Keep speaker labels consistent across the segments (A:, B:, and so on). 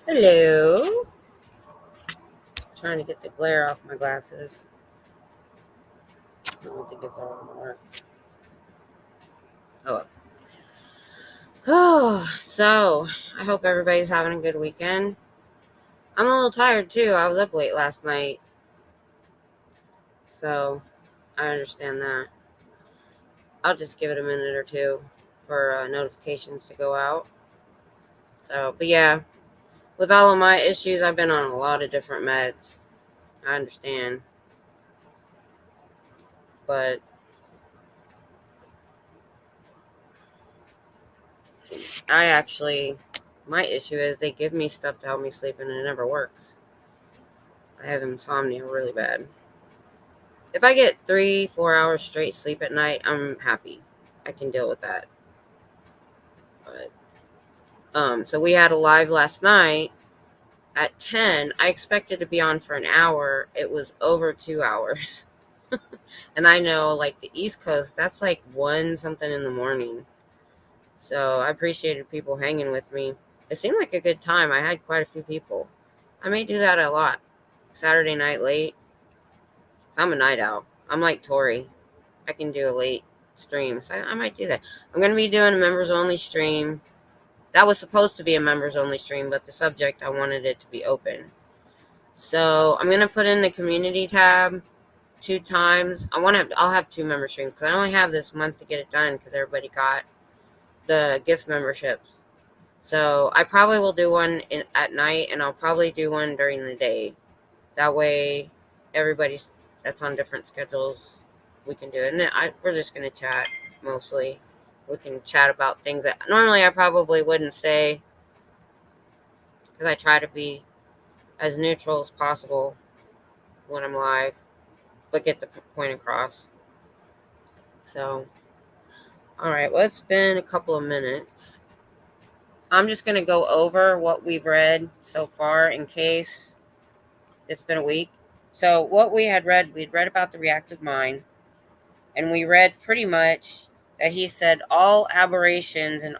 A: Hello. Trying to get the glare off my glasses. I don't think it's all gonna work. Oh. Oh, so I hope everybody's having a good weekend. I'm a little tired too. I was up late last night, so I understand that. I'll just give it a minute or two for notifications to go out. So, but yeah, with all of my issues, I've been on a lot of different meds. I understand, but my issue is they give me stuff to help me sleep and it never works. I have insomnia really bad. If I get 3-4 hours straight sleep at night, I'm happy. I can deal with that. But so we had a live last night at 10. I expected to be on for an hour. It was over 2 hours. And I know like the East Coast, that's like 1 something in the morning. So I appreciated people hanging with me. It seemed like a good time. I had quite a few people. I may do that a lot. Saturday night late. So I'm a night owl. I'm like Tori. I can do a late stream. So I might do that. I'm going to be doing a members only stream. That was supposed to be a members only stream, but the subject, I wanted it to be open. So I'm going to put in the community tab 2 times. I'll have 2 member streams because I only have this month to get it done because everybody got the gift memberships. So I probably will do one at night, and I'll probably do one during the day. That way, everybody's that's on different schedules, we can do it. And we're just going to chat mostly. We can chat about things that normally I probably wouldn't say because I try to be as neutral as possible when I'm live, but get the point across. So, all right, well, it's been a couple of minutes. I'm just going to go over what we've read so far in case it's been a week. So, what we'd read about the reactive mind. And we read pretty much that he said all aberrations and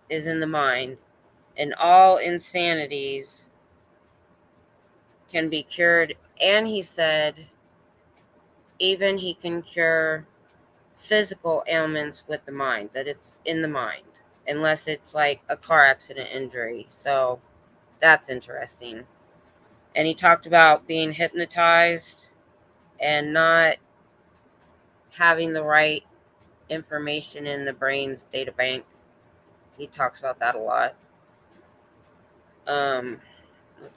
A: is in the mind, and all insanities can be cured. And he said even he can cure physical ailments with the mind, that it's in the mind, unless it's like a car accident injury. So that's interesting. And he talked about being hypnotized and not having the right information in the brain's data bank. He talks about that a lot. Let's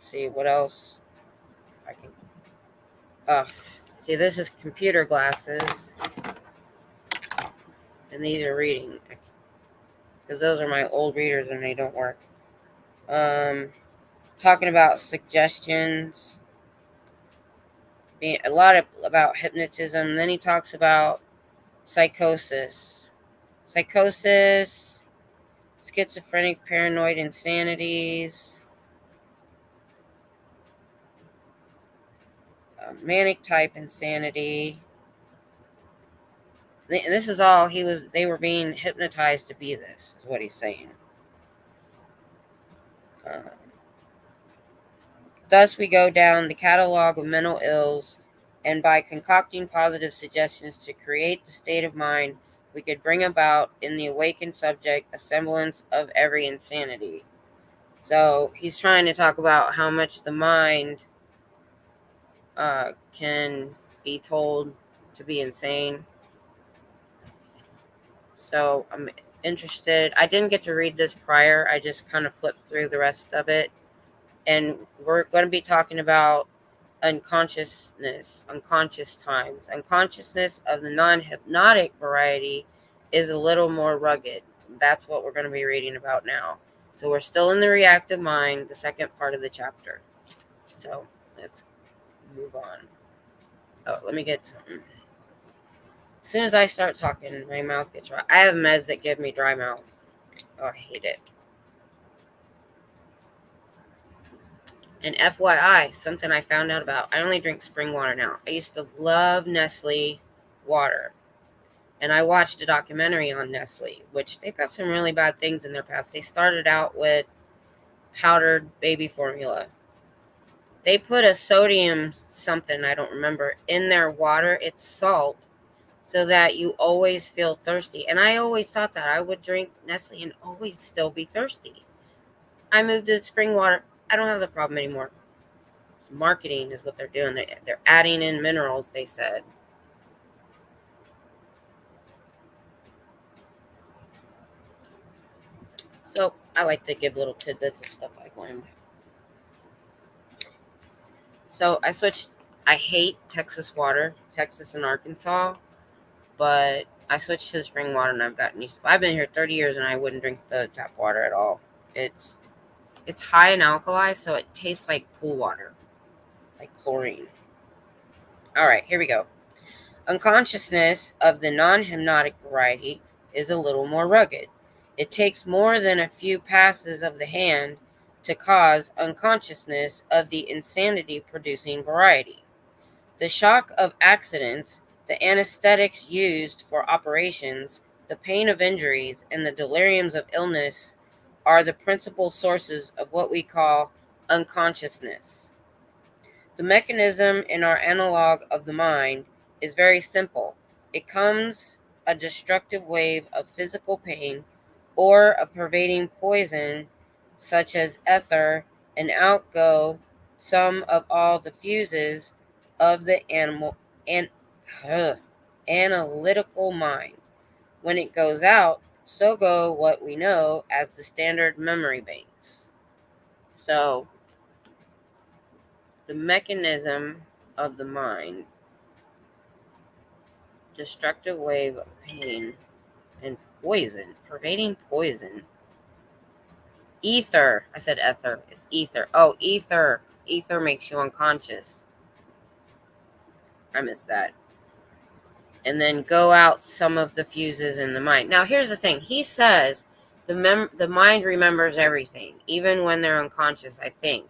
A: see what else. If I can. See, this is computer glasses, and these are reading because those are my old readers and they don't work. Talking about suggestions, being a lot about hypnotism. And then he talks about psychosis, schizophrenic, paranoid insanities, manic type insanity. And this is all they were being hypnotized to be this, is what he's saying. Thus, we go down the catalog of mental ills, and by concocting positive suggestions to create the state of mind, we could bring about in the awakened subject a semblance of every insanity. So he's trying to talk about how much the mind can be told to be insane. So I'm interested. I didn't get to read this prior. I just kind of flipped through the rest of it. And we're going to be talking about unconscious times. Unconsciousness of the non-hypnotic variety is a little more rugged. That's what we're going to be reading about now. So we're still in the reactive mind, the second part of the chapter. So let's move on. Oh, let me get something. As soon as I start talking, my mouth gets dry. I have meds that give me dry mouth. Oh, I hate it. And FYI, something I found out about, I only drink spring water now. I used to love Nestle water. And I watched a documentary on Nestle, which they've got some really bad things in their past. They started out with powdered baby formula. They put a sodium something, I don't remember, in their water. It's salt, so that you always feel thirsty. And I always thought that I would drink Nestle and always still be thirsty. I moved to spring water. I don't have the problem anymore. Marketing is what they're doing. They're adding in minerals, they said. So I like to give little tidbits of stuff I learned. So I switched. I hate Texas water, Texas and Arkansas, but I switched to the spring water and I've gotten used to it. I've been here 30 years and I wouldn't drink the tap water at all. It's high in alkali, so it tastes like pool water, like chlorine. All right, here we go. Unconsciousness of the non-hypnotic variety is a little more rugged. It takes more than a few passes of the hand to cause unconsciousness of the insanity-producing variety. The shock of accidents, the anesthetics used for operations, the pain of injuries, and the deliriums of illness are the principal sources of what we call unconsciousness. The mechanism in our analog of the mind is very simple. It comes a destructive wave of physical pain or a pervading poison such as ether, and out go some of all the fuses of the analytical mind. When it goes out, so go what we know as the standard memory banks. So the mechanism of the mind, destructive wave of pain and poison, pervading poison. Ether. I said ether. It's ether. Oh, ether. Ether makes you unconscious. I missed that. And then go out some of the fuses in the mind. Now, here's the thing. He says the mind remembers everything, even when they're unconscious, I think.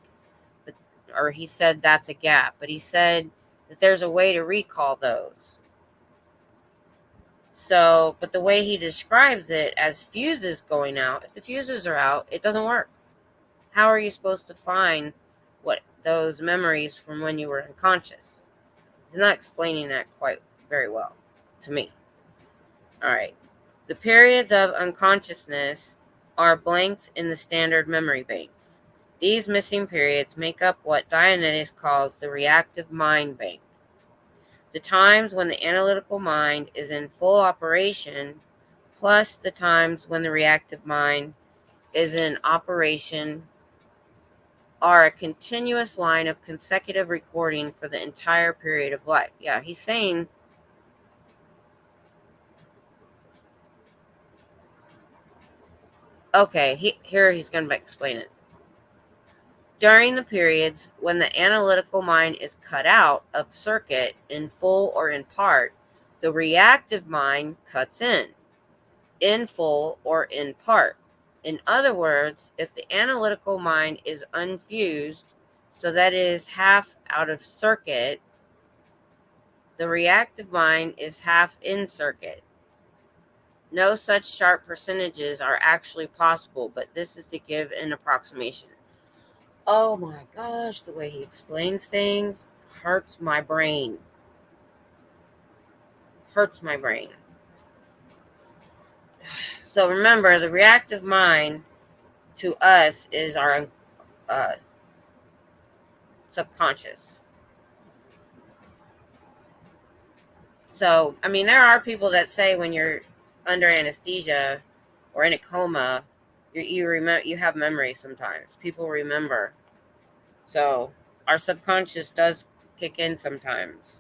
A: But, or he said that's a gap. But he said that there's a way to recall those. So, but the way he describes it as fuses going out, if the fuses are out, it doesn't work. How are you supposed to find what those memories from when you were unconscious? He's not explaining that quite very well to me. All right. The periods of unconsciousness are blanks in the standard memory banks. These missing periods make up what Dianetics calls the reactive mind bank. The times when the analytical mind is in full operation, plus the times when the reactive mind is in operation, are a continuous line of consecutive recording for the entire period of life. Yeah, he's saying, okay, here he's going to explain it. During the periods when the analytical mind is cut out of circuit in full or in part, the reactive mind cuts in full or in part. In other words, if the analytical mind is unfused, so that it is half out of circuit, the reactive mind is half in circuit. No such sharp percentages are actually possible, but this is to give an approximation. Oh my gosh, the way he explains things hurts my brain. Hurts my brain. So remember, the reactive mind to us is our subconscious. So, I mean, there are people that say when you're under anesthesia or in a coma, you have memory sometimes. People remember. So, our subconscious does kick in sometimes.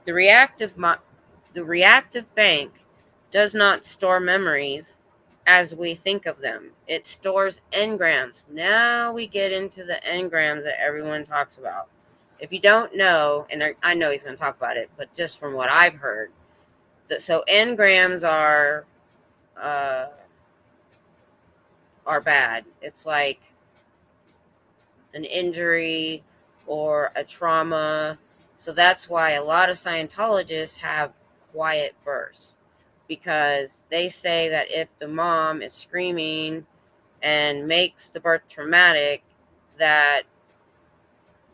A: The reactive bank does not store memories as we think of them. It stores engrams. Now we get into the engrams that everyone talks about. If you don't know, and I know he's going to talk about it, but just from what I've heard, so engrams are bad. It's like an injury or a trauma. So that's why a lot of Scientologists have quiet bursts, because they say that if the mom is screaming and makes the birth traumatic, that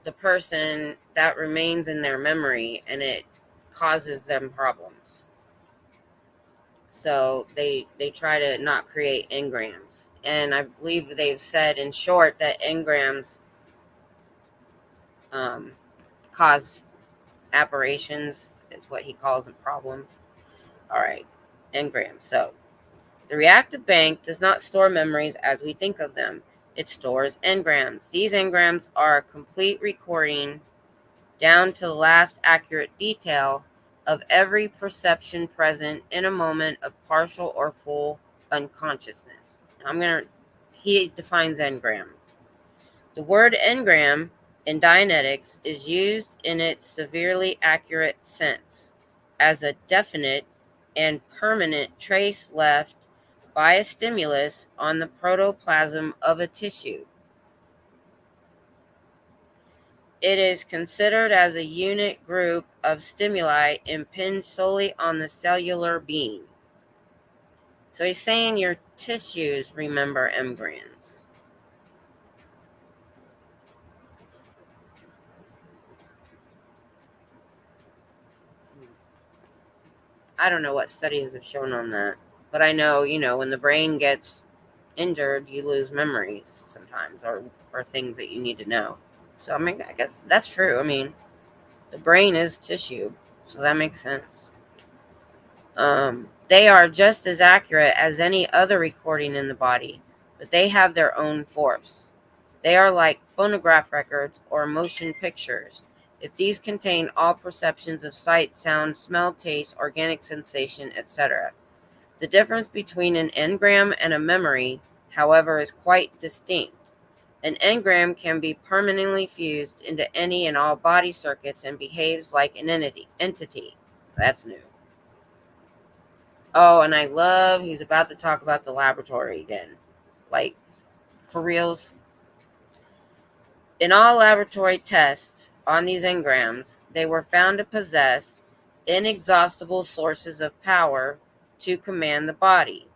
A: the person that remains in their memory and it causes them problems. So they try to not create engrams. And I believe they've said in short that engrams cause aberrations, is what he calls them, problems. All right, engrams. So the reactive bank does not store memories as we think of them. It stores engrams. These engrams are a complete recording down to the last accurate detail of every perception present in a moment of partial or full unconsciousness. He defines engram. The word engram in Dianetics is used in its severely accurate sense as a definite and permanent trace left by a stimulus on the protoplasm of a tissue. It is considered as a unit group of stimuli impinged solely on the cellular being. So he's saying your tissues remember engrams. I don't know what studies have shown on that, but I know, when the brain gets injured, you lose memories sometimes, or things that you need to know. So, I guess that's true. The brain is tissue, so that makes sense. They are just as accurate as any other recording in the body, but they have their own force. They are like phonograph records or motion pictures. If these contain all perceptions of sight, sound, smell, taste, organic sensation, etc. The difference between an engram and a memory, however, is quite distinct. An engram can be permanently fused into any and all body circuits and behaves like an entity. That's new. Oh, and he's about to talk about the laboratory again. Like, for reals. In all laboratory tests on these engrams, they were found to possess inexhaustible sources of power to command the body.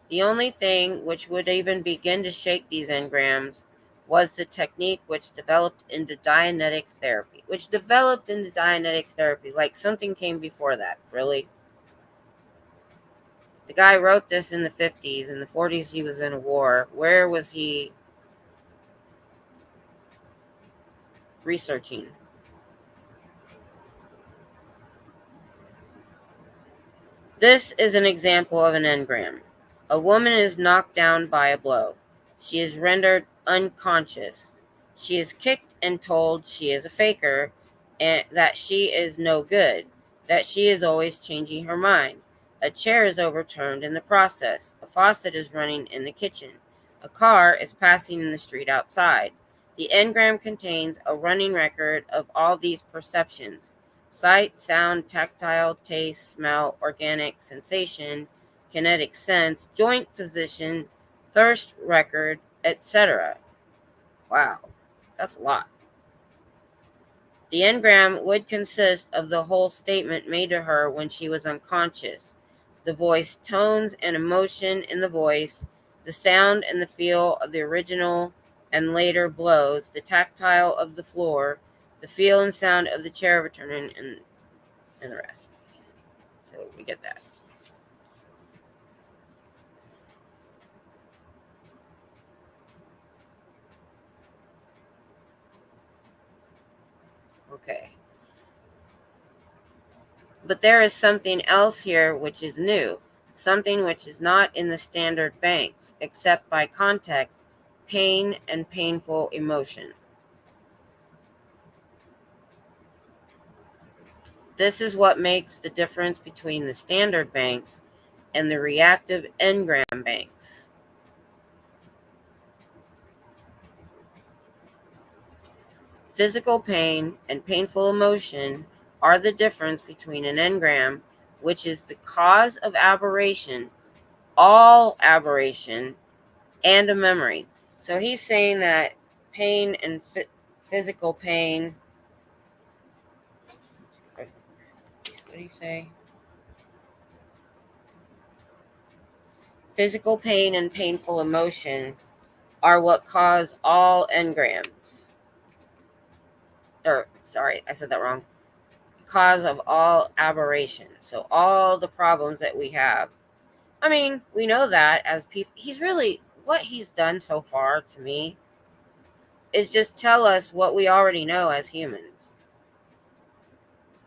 A: The only thing which would even begin to shake these engrams was the technique which developed into Dianetic therapy. Like something came before that, really. The guy wrote this in the 50s. In the 40s, he was in a war. Where was he researching? This is an example of an engram. A woman is knocked down by a blow. She is rendered unconscious. She is kicked and told she is a faker and that she is no good, that she is always changing her mind. A chair is overturned in the process. A faucet is running in the kitchen. A car is passing in the street outside. The engram contains a running record of all these perceptions: sight, sound, tactile, taste, smell, organic sensation, kinetic sense, joint position, thirst record, etc. Wow, that's a lot. The engram would consist of the whole statement made to her when she was unconscious, the voice tones and emotion in the voice, the sound and the feel of the original and later blows, the tactile of the floor, the feel and sound of the chair returning, and the rest. So we get that. Okay. But there is something else here which is new, something which is not in the standard banks, except by context, pain and painful emotion. This is what makes the difference between the standard banks and the reactive engram banks. Physical pain and painful emotion are the difference between an engram, which is the cause of aberration, all aberration, and a memory. So he's saying that pain and physical pain. What do you say? Physical pain and painful emotion are what cause all engrams. Or, sorry, I said that wrong. Cause of all aberrations. So all the problems that we have. I mean, we know that as people. He's really, what he's done so far to me is just tell us what we already know as humans.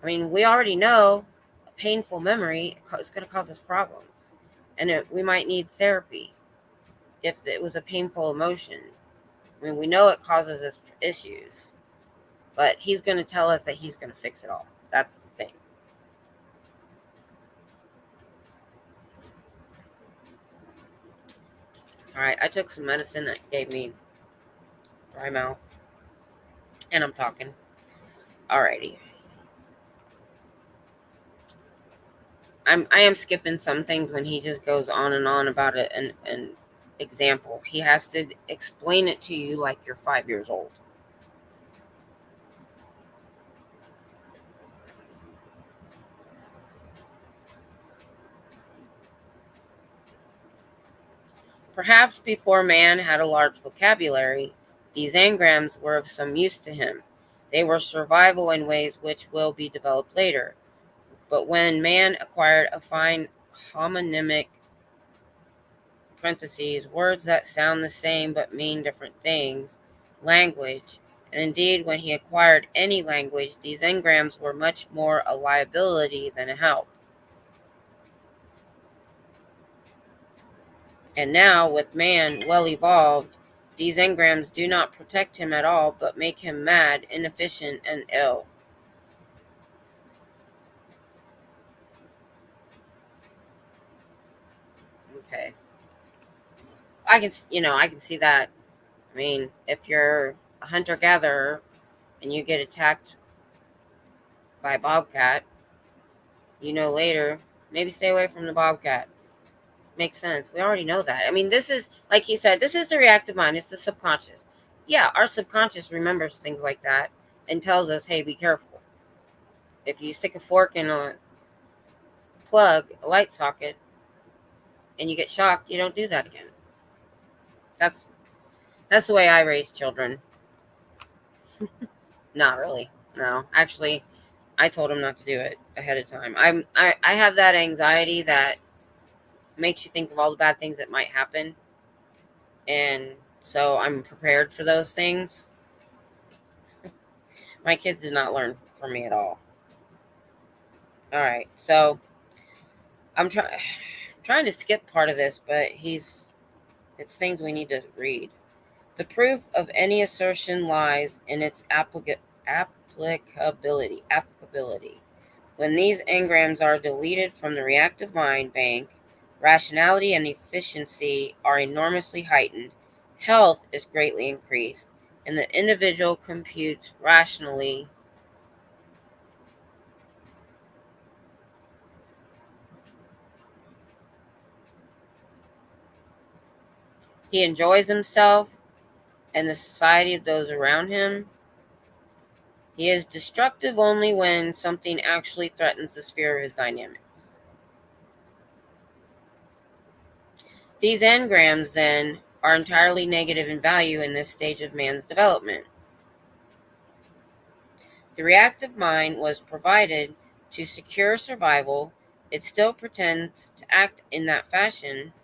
A: I mean, we already know a painful memory is going to cause us problems. And we might need therapy if it was a painful emotion. I mean, we know it causes us issues. But he's going to tell us that he's going to fix it all. That's the thing. All right, I took some medicine that gave me dry mouth. And I'm talking. Alrighty. I am skipping some things when he just goes on and on about it. An example. He has to explain it to you like you're 5 years old. Perhaps before man had a large vocabulary, these engrams were of some use to him. They were survival in ways which will be developed later. But when man acquired a fine homonymic parentheses, words that sound the same but mean different things, language, and indeed when he acquired any language, these engrams were much more a liability than a help. And now, with man well evolved, these engrams do not protect him at all, but make him mad, inefficient, and ill. Okay. I can see that. I mean, if you're a hunter-gatherer and you get attacked by a bobcat, later, maybe stay away from the bobcats. Makes sense. We already know that. I mean, this is, like he said, this is the reactive mind. It's the subconscious. Yeah, our subconscious remembers things like that and tells us, hey, be careful. If you stick a fork in a plug, a light socket, and you get shocked, you don't do that again. That's the way I raise children. Not really. No, actually, I told him not to do it ahead of time. I have that anxiety that makes you think of all the bad things that might happen, and so I'm prepared for those things. My kids did not learn from me at all. All right, so I'm trying to skip part of this, but it's things we need to read. The proof of any assertion lies in its applicability. When these engrams are deleted from the reactive mind bank, rationality and efficiency are enormously heightened, health is greatly increased, and the individual computes rationally. He enjoys himself and the society of those around him. He is destructive only when something actually threatens the sphere of his dynamics. These engrams, then, are entirely negative in value in this stage of man's development. The reactive mind was provided to secure survival. It still pretends to act in that fashion,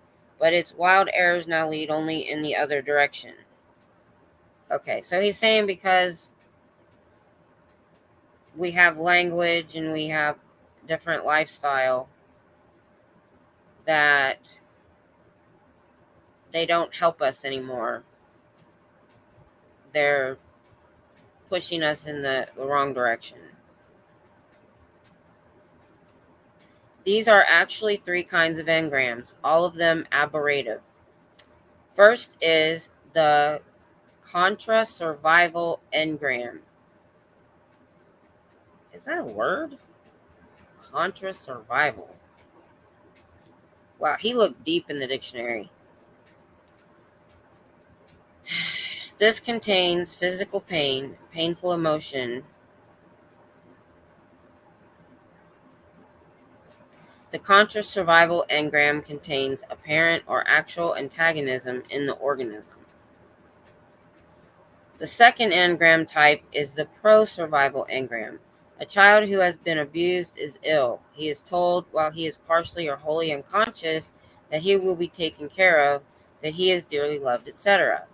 A: but its wild errors now lead only in the other direction. Okay, so he's saying because we have language and we have different lifestyle that they don't help us anymore. They're pushing us in the wrong direction. These are actually three kinds of engrams, all of them aberrative. First is the contra survival engram. Is that a word? Contra survival. Wow, he looked deep in the dictionary. This contains physical pain, painful emotion. The conscious survival engram contains apparent or actual antagonism in the organism. The second engram type is the pro-survival engram. A child who has been abused is ill. He is told while he is partially or wholly unconscious that he will be taken care of, that he is dearly loved, etc.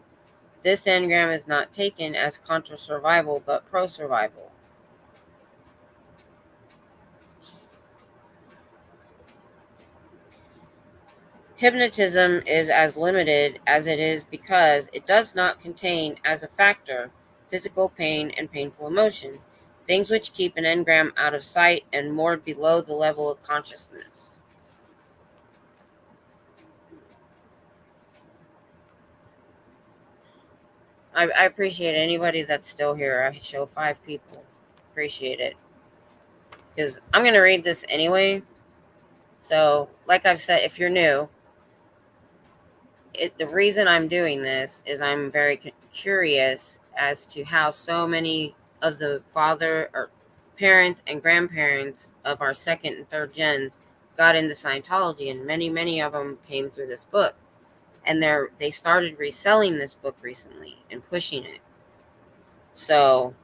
A: This engram is not taken as contra-survival but pro-survival. Hypnotism is as limited as it is because it does not contain as a factor physical pain and painful emotion, things which keep an engram out of sight and moored below the level of consciousness. I appreciate anybody that's still here. I show 5 people. Appreciate it. Because I'm going to read this anyway. So, like I've said, if you're new, the reason I'm doing this is I'm very curious as to how so many of the father or parents and grandparents of our second and third gens got into Scientology, and many of them came through this book, and they started reselling this book recently and pushing it. So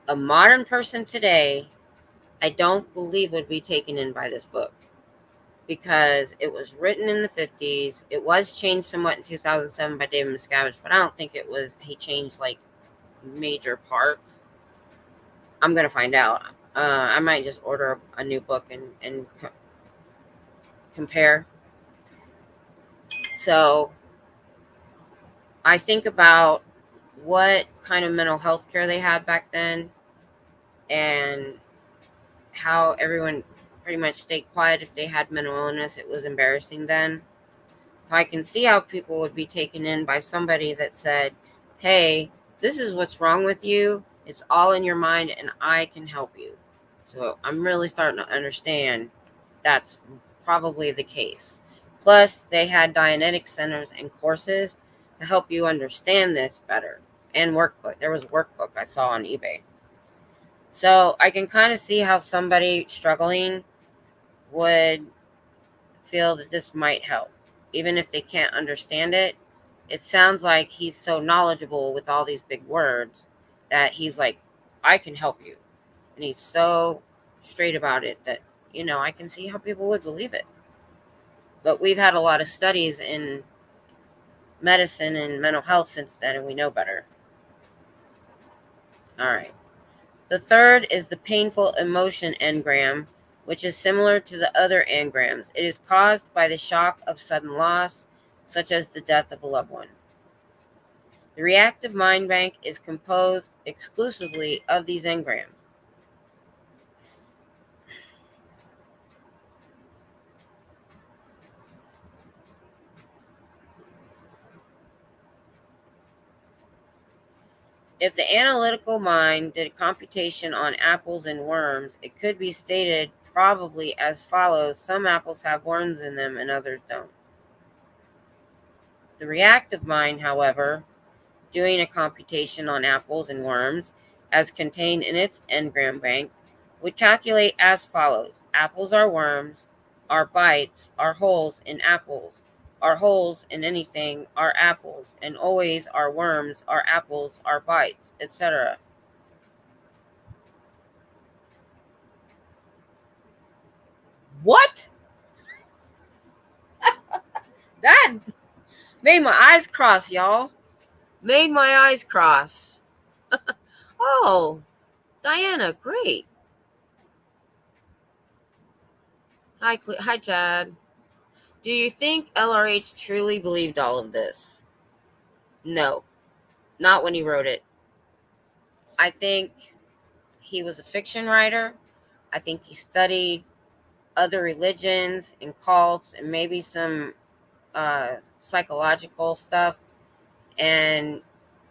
A: a modern person today, I don't believe would be taken in by this book, because it was written in the 50s. It was changed somewhat in 2007 by David Miscavige, but I don't think he changed like major parts. I'm going to find out. I might just order a new book and compare. So I think about what kind of mental health care they had back then and how everyone pretty much stayed quiet if they had mental illness. It was embarrassing then. So I can see how people would be taken in by somebody that said, hey, this is what's wrong with you. It's all in your mind and I can help you. So I'm really starting to understand that's probably the case. Plus, they had Dianetics centers and courses to help you understand this better. And workbook. There was a workbook I saw on eBay. So I can kind of see how somebody struggling would feel that this might help. Even if they can't understand it, it sounds like he's so knowledgeable with all these big words that he's like, I can help you. And he's so straight about it that, I can see how people would believe it. But we've had a lot of studies in medicine and mental health since then, and we know better. All right. The third is the painful emotion engram, which is similar to the other engrams. It is caused by the shock of sudden loss, such as the death of a loved one. The reactive mind bank is composed exclusively of these engrams. If the analytical mind did a computation on apples and worms, it could be stated probably as follows: some apples have worms in them and others don't. The reactive mind, however, doing a computation on apples and worms, as contained in its engram bank, would calculate as follows: apples are worms, are bites, are holes in apples, are holes in anything, are apples, and always are worms, are apples, are bites, etc. What? That made my eyes cross, y'all. Made my eyes cross. Oh, Diana, great. Hi, Chad. Do you think LRH truly believed all of this? No, not when he wrote it. I think he was a fiction writer. I think he studied other religions and cults and maybe some psychological stuff. And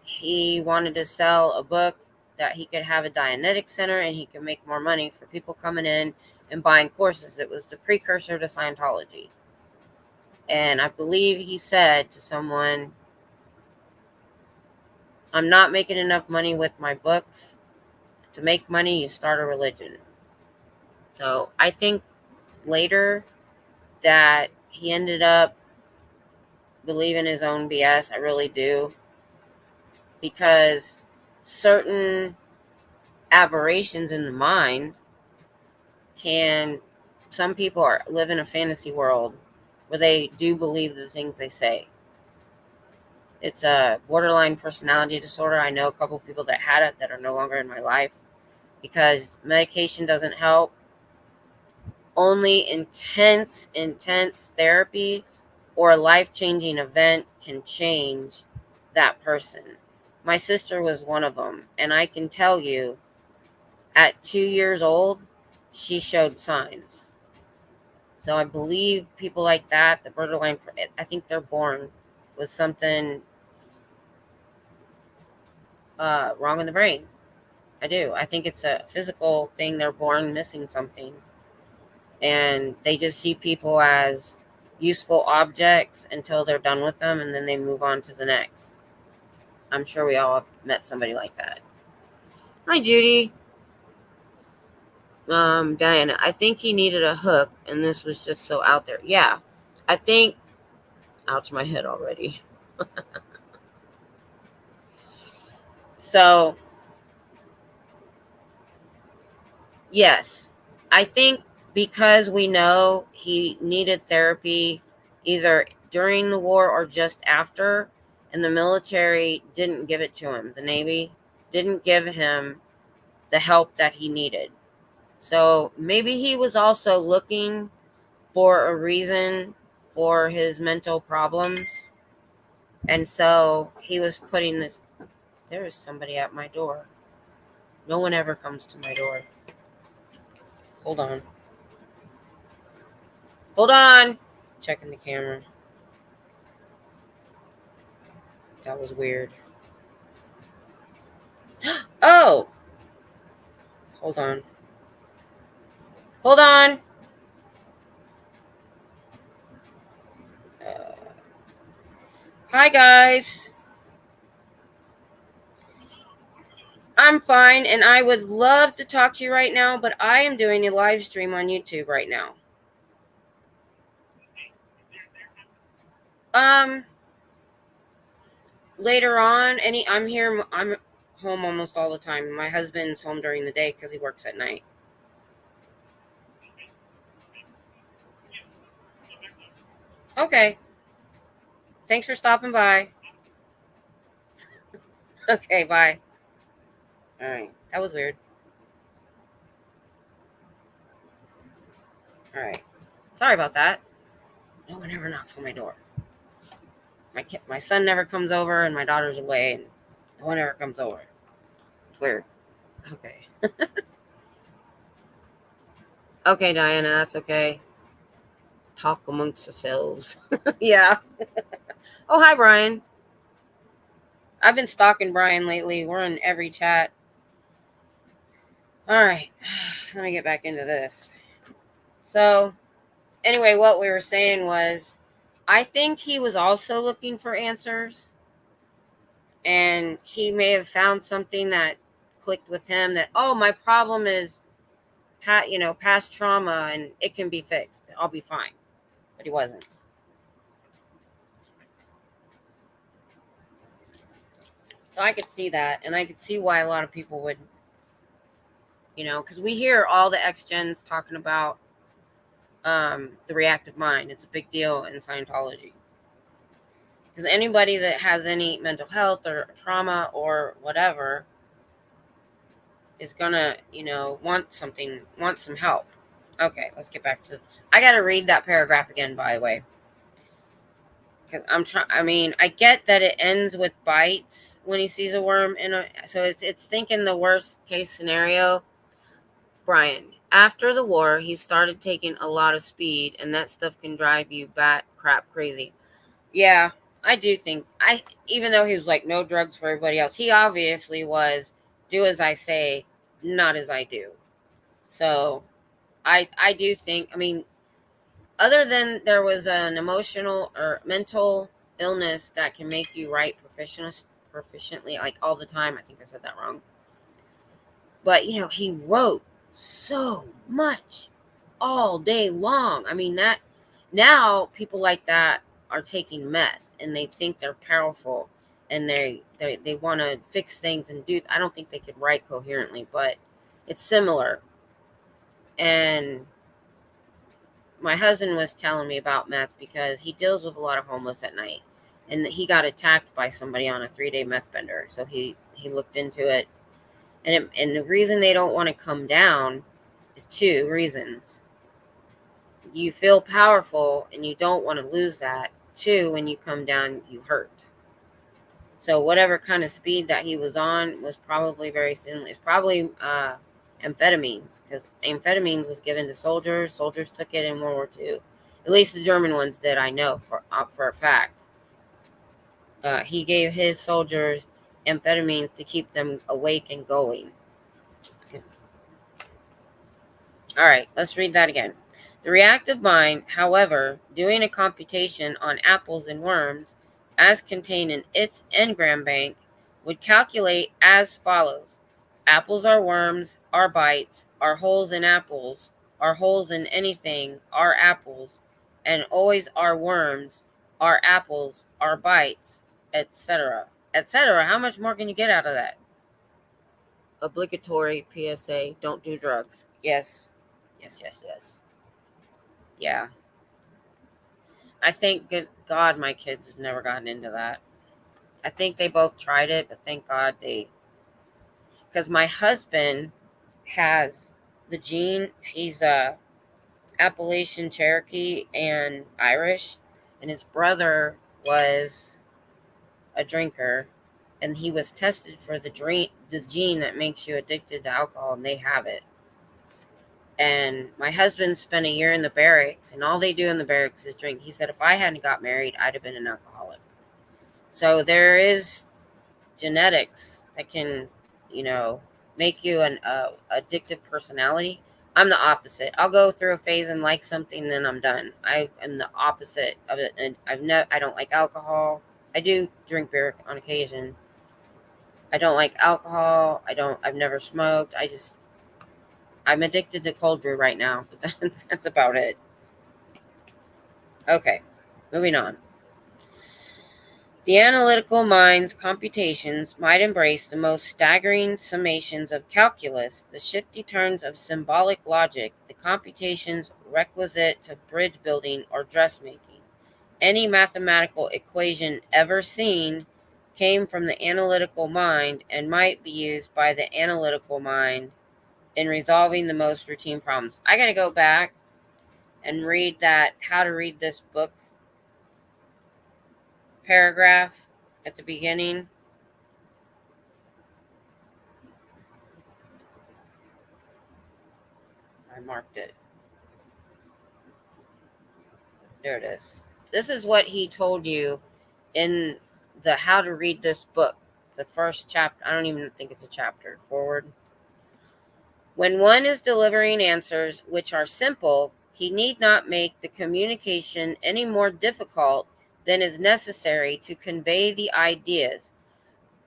A: he wanted to sell a book that he could have a Dianetics center and he could make more money for people coming in and buying courses. It was the precursor to Scientology. And I believe he said to someone, I'm not making enough money with my books. To make money, you start a religion. So I think later that he ended up believing his own BS. I really do. Because certain aberrations in the mind can, some people live in a fantasy world where they do believe the things they say. It's a borderline personality disorder. I know a couple of people that had it that are no longer in my life because medication doesn't help. Only intense therapy or a life-changing event can change that person. My sister was one of them, and I can tell you, at 2 years old, she showed signs. So I believe people like that, the borderline, I think they're born with something wrong in the brain. I do. I think it's a physical thing. They're born missing something. And they just see people as useful objects until they're done with them, and then they move on to the next. I'm sure we all have met somebody like that. Hi, Judy. Diana, I think he needed a hook, and this was just so out there. Yeah, I think, ouch, my head already. So, yes, I think because we know he needed therapy either during the war or just after, and the military didn't give it to him. The Navy didn't give him the help that he needed. So maybe he was also looking for a reason for his mental problems. And so he was putting this. There is somebody at my door. No one ever comes to my door. Hold on. Hold on. Checking the camera. That was weird. Oh! Hold on. Hold on. Uh, Hi, guys. I'm fine, and I would love to talk to you right now, but I am doing a live stream on YouTube right now. Um, Later on, I'm here. I'm home almost all the time. My husband's home during the day because he works at night. Okay. Thanks for stopping by. Okay, bye. All right. That was weird. All right. Sorry about that. No one ever knocks on my door. My son never comes over, and my daughter's away, and no one ever comes over. It's weird. Okay. Okay, Diana, that's okay. Talk amongst yourselves. Yeah. Oh, hi, Brian. I've been stalking Brian lately. We're in every chat. All right. Let me get back into this. So, anyway, what we were saying was, I think he was also looking for answers, and he may have found something that clicked with him that, oh, my problem is past trauma, and it can be fixed. I'll be fine. But he wasn't. So I could see that, and I could see why a lot of people would, because we hear all the ex-gens talking about the reactive mind. It's a big deal in Scientology. Because anybody that has any mental health or trauma or whatever is gonna, want some help. Okay, let's get back to. I gotta read that paragraph again, by the way. Because I'm trying. I mean, I get that it ends with bites when he sees a worm so it's thinking the worst case scenario. Brian, after the war, he started taking a lot of speed, and that stuff can drive you bat crap crazy. Yeah, I do think even though he was like no drugs for everybody else, he obviously was do as I say, not as I do. So I do think, I mean, other than there was an emotional or mental illness that can make you write proficiently, like all the time. I think I said that wrong. But, he wrote so much all day long. I mean, that now people like that are taking meth and they think they're powerful and they want to fix things and do. I don't think they could write coherently, but it's similar. And my husband was telling me about meth because he deals with a lot of homeless at night, and he got attacked by somebody on a 3-day meth bender. So he looked into it, and the reason they don't want to come down is 2 reasons. You feel powerful and you don't want to lose that. 2, when you come down, you hurt. So whatever kind of speed that he was on was probably very similar. It's probably amphetamines, because amphetamines was given to soldiers. Soldiers took it in World War II. At least the German ones did, I know for a fact. He gave his soldiers amphetamines to keep them awake and going. Okay. All right, let's read that again. The reactive mind, however, doing a computation on apples and worms, as contained in its engram bank, would calculate as follows. Apples are worms, are bites, are holes in apples, are holes in anything, are apples, and always are worms, are apples, are bites, etc. etc. How much more can you get out of that? Obligatory PSA, don't do drugs. Yes. Yes. Yeah. I thank good God my kids have never gotten into that. I think they both tried it, but thank God because my husband has the gene. He's Appalachian Cherokee and Irish, and his brother was a drinker, and he was tested for the gene that makes you addicted to alcohol, and they have it. And my husband spent a year in the barracks, and all they do in the barracks is drink. He said, if I hadn't got married, I'd have been an alcoholic. So there is genetics that can, make you an addictive personality. I'm the opposite. I'll go through a phase and like something, then I'm done. I am the opposite of it, and I don't like alcohol. I do drink beer on occasion. I don't like alcohol. I've never smoked. I'm addicted to cold brew right now, but that's about it. Okay, moving on. The analytical mind's computations might embrace the most staggering summations of calculus, the shifty turns of symbolic logic, the computations requisite to bridge building or dressmaking. Any mathematical equation ever seen came from the analytical mind and might be used by the analytical mind in resolving the most routine problems. I got to go back and read that how to read this book paragraph at the beginning. I marked it. There it is. This is what he told you in the how to read this book, the first chapter. I don't even think it's a chapter. Forward. When one is delivering answers which are simple, he need not make the communication any more difficult than is necessary to convey the ideas.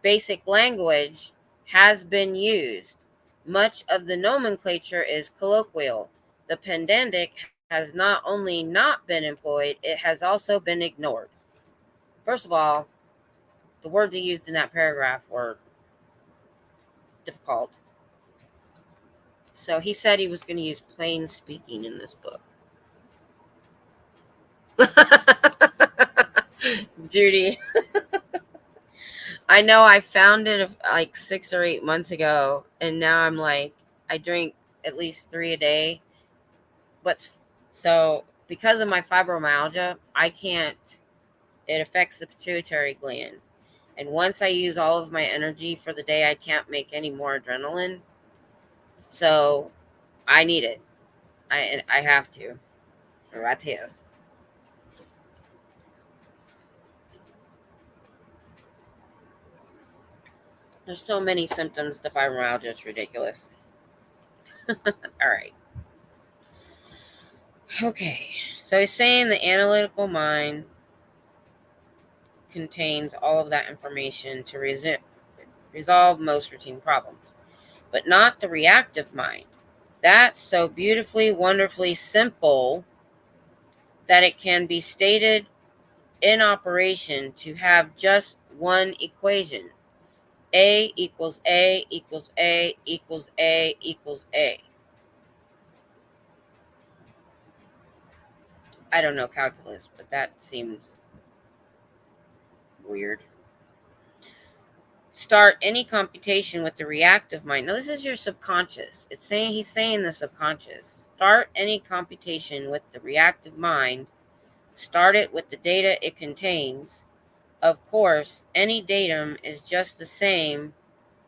A: Basic language has been used. Much of the nomenclature is colloquial. The pedantic has not only not been employed, it has also been ignored. First of all, the words he used in that paragraph were difficult. So he said he was going to use plain speaking in this book. Judy, I know I found it like 6 or 8 months ago, and now I'm like, I drink at least 3 a day. But so because of my fibromyalgia, I can't, it affects the pituitary gland. And once I use all of my energy for the day, I can't make any more adrenaline. So I need it. I have to. Right here. There's so many symptoms to fibromyalgia, it's ridiculous. All right. Okay. So he's saying the analytical mind contains all of that information to resolve most routine problems, but not the reactive mind. That's so beautifully, wonderfully simple that it can be stated in operation to have just one equation. A equals A equals A equals A equals A. I don't know calculus, but that seems weird. Start any computation with the reactive mind. Now, this is your subconscious. He's saying the subconscious. Start any computation with the reactive mind. Start it with the data it contains. Of course, any datum is just the same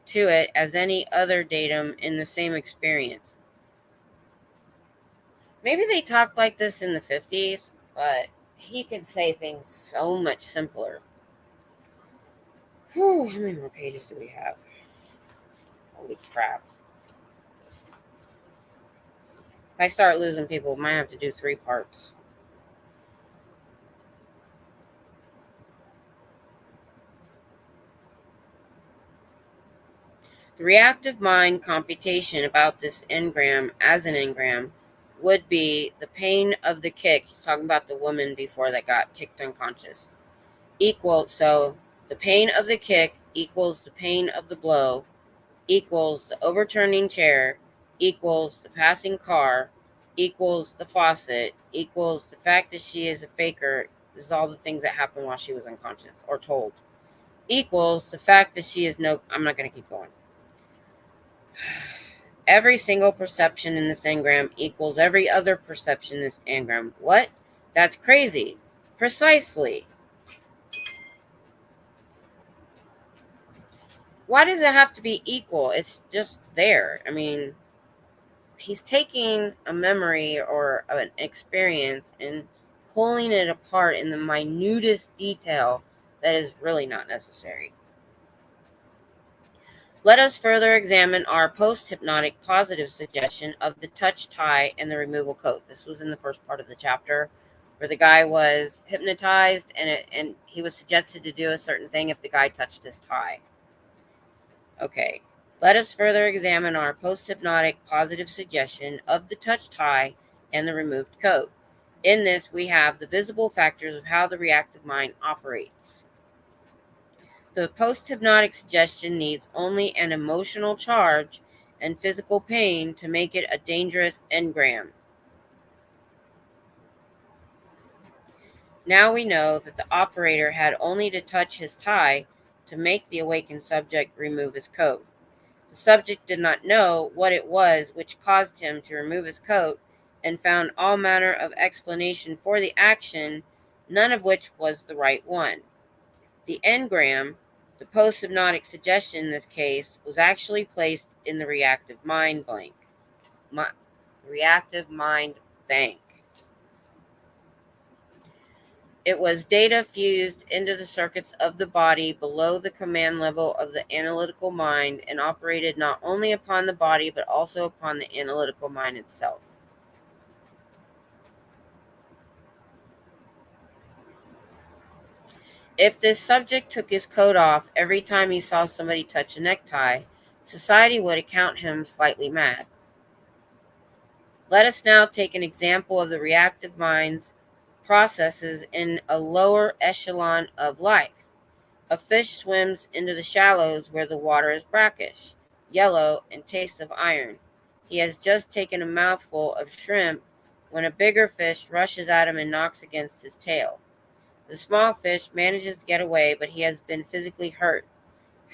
A: to it as any other datum in the same experience. Maybe they talked like this in the 50s, but he could say things so much simpler. Whew, how many more pages do we have? Holy crap. If I start losing people, I might have to do 3 parts. The reactive mind computation about this engram as an engram would be the pain of the kick. He's talking about the woman before that got kicked unconscious. So the pain of the kick equals the pain of the blow equals the overturning chair equals the passing car equals the faucet equals the fact that she is a faker. This is all the things that happened while she was unconscious or told. Equals the fact that she is no, I'm not going to keep going. Every single perception in this engram equals every other perception in this engram. What? That's crazy. Precisely. Why does it have to be equal? It's just there. I mean, he's taking a memory or an experience and pulling it apart in the minutest detail that is really not necessary. Let us further examine our post-hypnotic positive suggestion of the touch tie and the removal coat. This was in the first part of the chapter where the guy was hypnotized and he was suggested to do a certain thing if the guy touched his tie. Okay. Let us further examine our post-hypnotic positive suggestion of the touch tie and the removed coat. In this, we have the visible factors of how the reactive mind operates. The post-hypnotic suggestion needs only an emotional charge and physical pain to make it a dangerous engram. Now we know that the operator had only to touch his tie to make the awakened subject remove his coat. The subject did not know what it was which caused him to remove his coat and found all manner of explanation for the action, none of which was the right one. The engram, the post-hypnotic suggestion in this case, was actually placed in the reactive mind bank. Reactive mind bank. It was data fused into the circuits of the body below the command level of the analytical mind and operated not only upon the body but also upon the analytical mind itself. If this subject took his coat off every time he saw somebody touch a necktie, society would account him slightly mad. Let us now take an example of the reactive mind's processes in a lower echelon of life. A fish swims into the shallows where the water is brackish, yellow, and tastes of iron. He has just taken a mouthful of shrimp when a bigger fish rushes at him and knocks against his tail. The small fish manages to get away, but he has been physically hurt.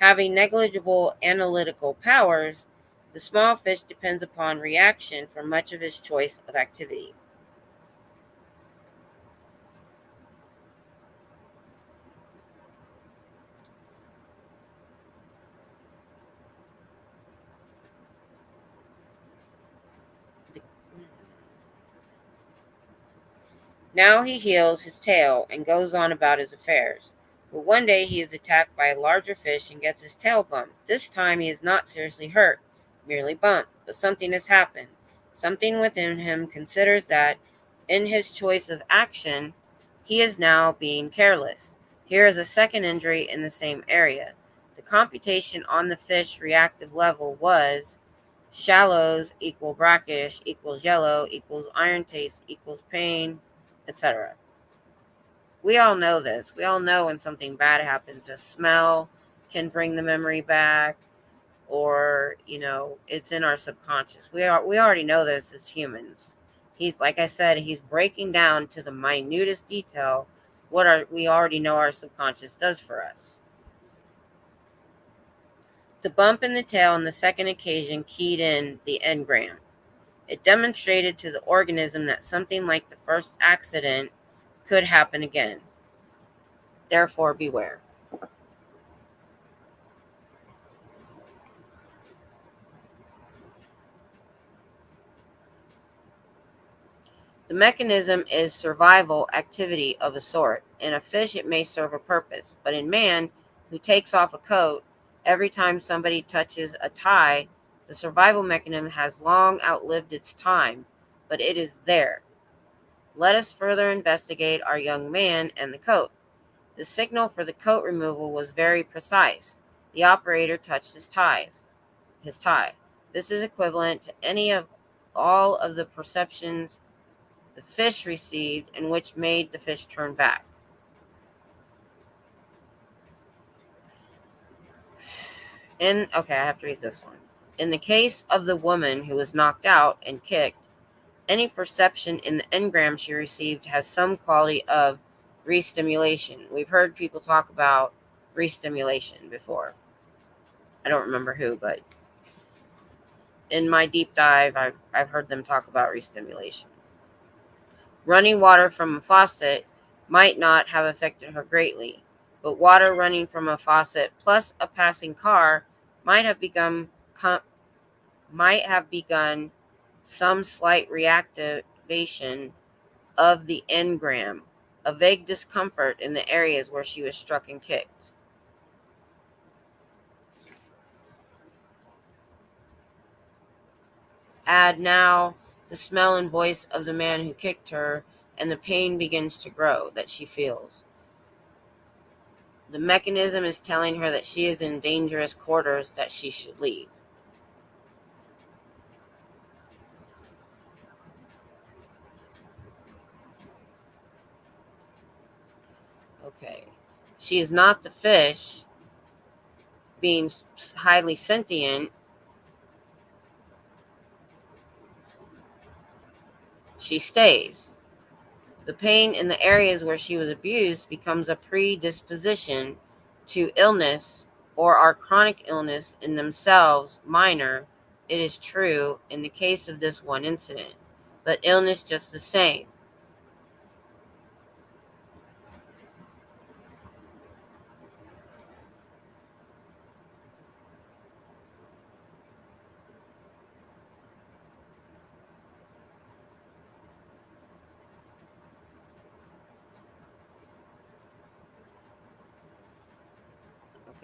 A: Having negligible analytical powers, the small fish depends upon reaction for much of his choice of activity. Now he heals his tail and goes on about his affairs. But one day he is attacked by a larger fish and gets his tail bumped. This time he is not seriously hurt, merely bumped, but something has happened. Something within him considers that, in his choice of action, he is now being careless. Here is a second injury in the same area. The computation on the fish reactive level was shallows equal brackish equals yellow equals iron taste equals pain, etc. We all know this. We all know when something bad happens. A smell can bring the memory back, or it's in our subconscious. We already know this as humans. He's, like I said, he's breaking down to the minutest detail we already know our subconscious does for us. The bump in the tail on the second occasion keyed in the engram. It demonstrated to the organism that something like the first accident could happen again. Therefore, beware. The mechanism is survival activity of a sort. In a fish, it may serve a purpose, but in man, who takes off a coat every time somebody touches a tie, the survival mechanism has long outlived its time, but it is there. Let us further investigate our young man and the coat. The signal for the coat removal was very precise. The operator touched his tie. This is equivalent to any of all of the perceptions the fish received and which made the fish turn back. Okay, I have to read this one. In the case of the woman who was knocked out and kicked, any perception in the engram she received has some quality of restimulation. We've heard people talk about restimulation before. I don't remember who, but in my deep dive, I've heard them talk about restimulation. Running water from a faucet might not have affected her greatly, but water running from a faucet plus a passing car might have begun some slight reactivation of the engram, a vague discomfort in the areas where she was struck and kicked. Add now the smell and voice of the man who kicked her, and the pain begins to grow that she feels. The mechanism is telling her that she is in dangerous quarters, that she should leave. Okay. She is not the fish, being highly sentient. She stays. The pain in the areas where she was abused becomes a predisposition to illness, or are chronic illness in themselves minor, it is true, in the case of this one incident, but illness just the same.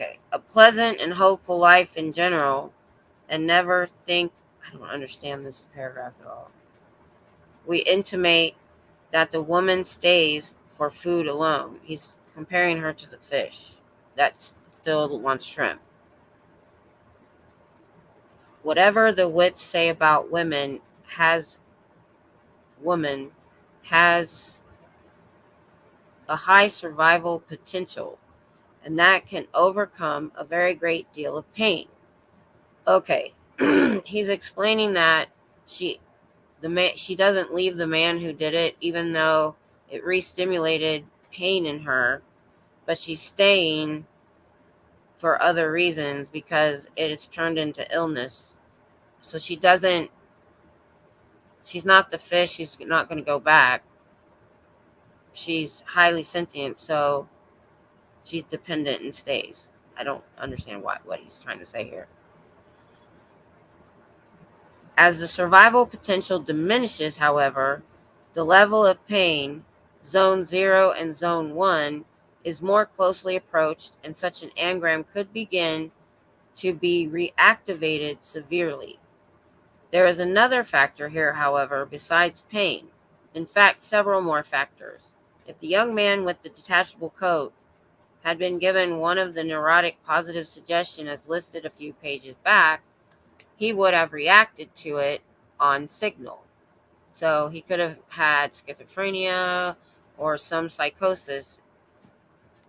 A: Okay. A pleasant and hopeful life in general, and never think, I don't understand this paragraph at all. We intimate that the woman stays for food alone. He's comparing her to the fish that still wants shrimp. Whatever the wits say about woman has a high survival potential, and that can overcome a very great deal of pain. Okay. He's explaining that she doesn't leave the man who did it, even though it re-stimulated pain in her, but she's staying for other reasons because it is turned into illness. So she's not the fish, she's not going to go back. She's highly sentient, so she's dependent and stays. I don't understand what he's trying to say here. As the survival potential diminishes, however, the level of pain, zone 0 and zone 1, is more closely approached, and such an engram could begin to be reactivated severely. There is another factor here, however, besides pain. In fact, several more factors. If the young man with the detachable coat had been given one of the neurotic positive suggestion as listed a few pages back, he would have reacted to it on signal. So he could have had schizophrenia or some psychosis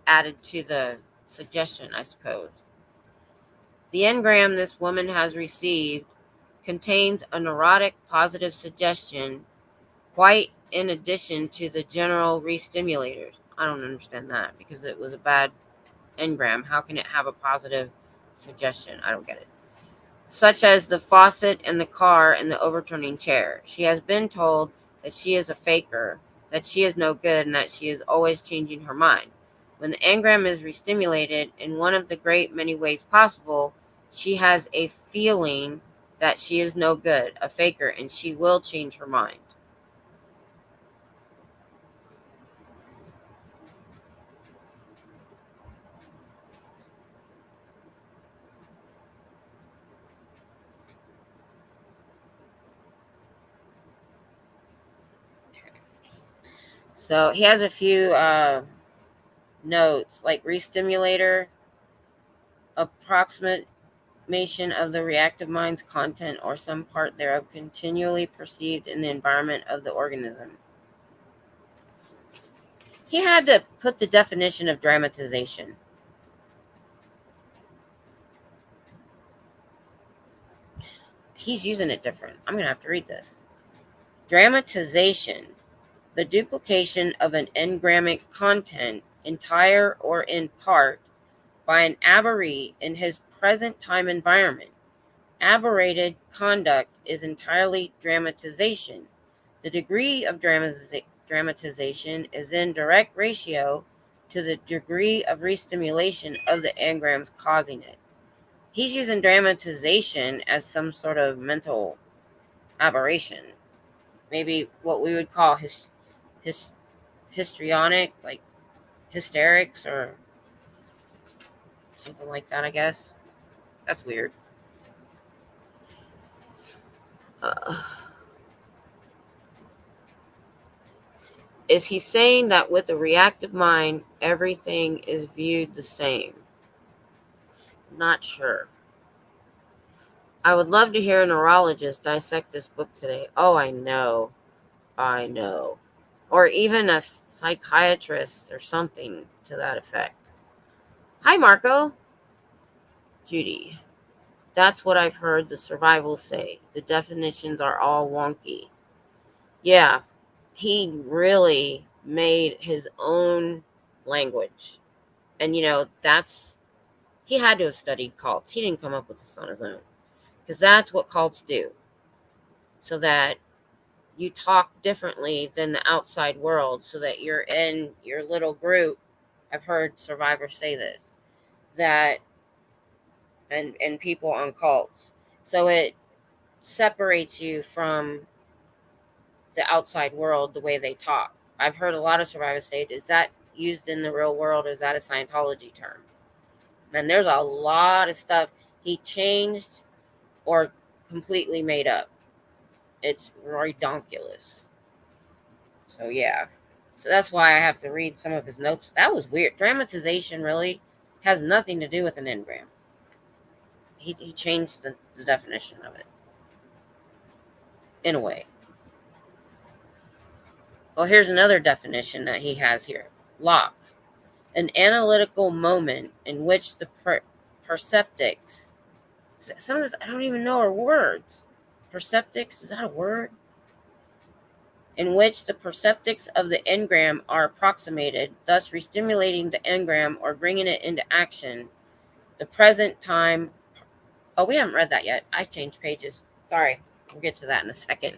A: added to the suggestion, I suppose. The engram this woman has received contains a neurotic positive suggestion, quite in addition to the general re-stimulators. I don't understand that because it was a bad engram. How can it have a positive suggestion? I don't get it. Such as the faucet and the car and the overturning chair. She has been told that she is a faker, that she is no good, and that she is always changing her mind. When the engram is restimulated in one of the great many ways possible, she has a feeling that she is no good, a faker, and she will change her mind. So he has a few notes, like restimulator, approximation of the reactive mind's content or some part thereof continually perceived in the environment of the organism. He had to put the definition of dramatization. He's using it different. I'm going to have to read this. Dramatization, the duplication of an engrammic content, entire or in part, by an aberree in his present time environment. Aberrated conduct is entirely dramatization. The degree of dramatization is in direct ratio to the degree of restimulation of the engrams causing it. He's using dramatization as some sort of mental aberration. Maybe what we would call his histrionic, like hysterics or something like that, I guess. That's weird. Uh, is he saying that with a reactive mind, everything is viewed the same? Not sure. I would love to hear a neurologist dissect this book today. Oh, I know. I know. Or even a psychiatrist or something to that effect. Hi, Marco. Judy. That's what I've heard the survivors say. The definitions are all wonky. Yeah, he really made his own language. And, he had to have studied cults. He didn't come up with this on his own. Because that's what cults do. So that you talk differently than the outside world. So that you're in your little group. I've heard survivors say this. That, and people on cults. So it separates you from the outside world the way they talk. I've heard a lot of survivors say, is that used in the real world or is that a Scientology term? And there's a lot of stuff he changed or completely made up. It's redonkulous. So yeah. So that's why I have to read some of his notes. That was weird. Dramatization really has nothing to do with an engram. He changed the definition of it. In a way. Well, here's another definition that he has here. Lock. An analytical moment in which the perceptics, some of this I don't even know are words. Perceptics, is that a word? In which the perceptics of the engram are approximated, thus restimulating the engram or bringing it into action. The present time. Oh, we haven't read that yet. I changed pages. Sorry. We'll get to that in a second.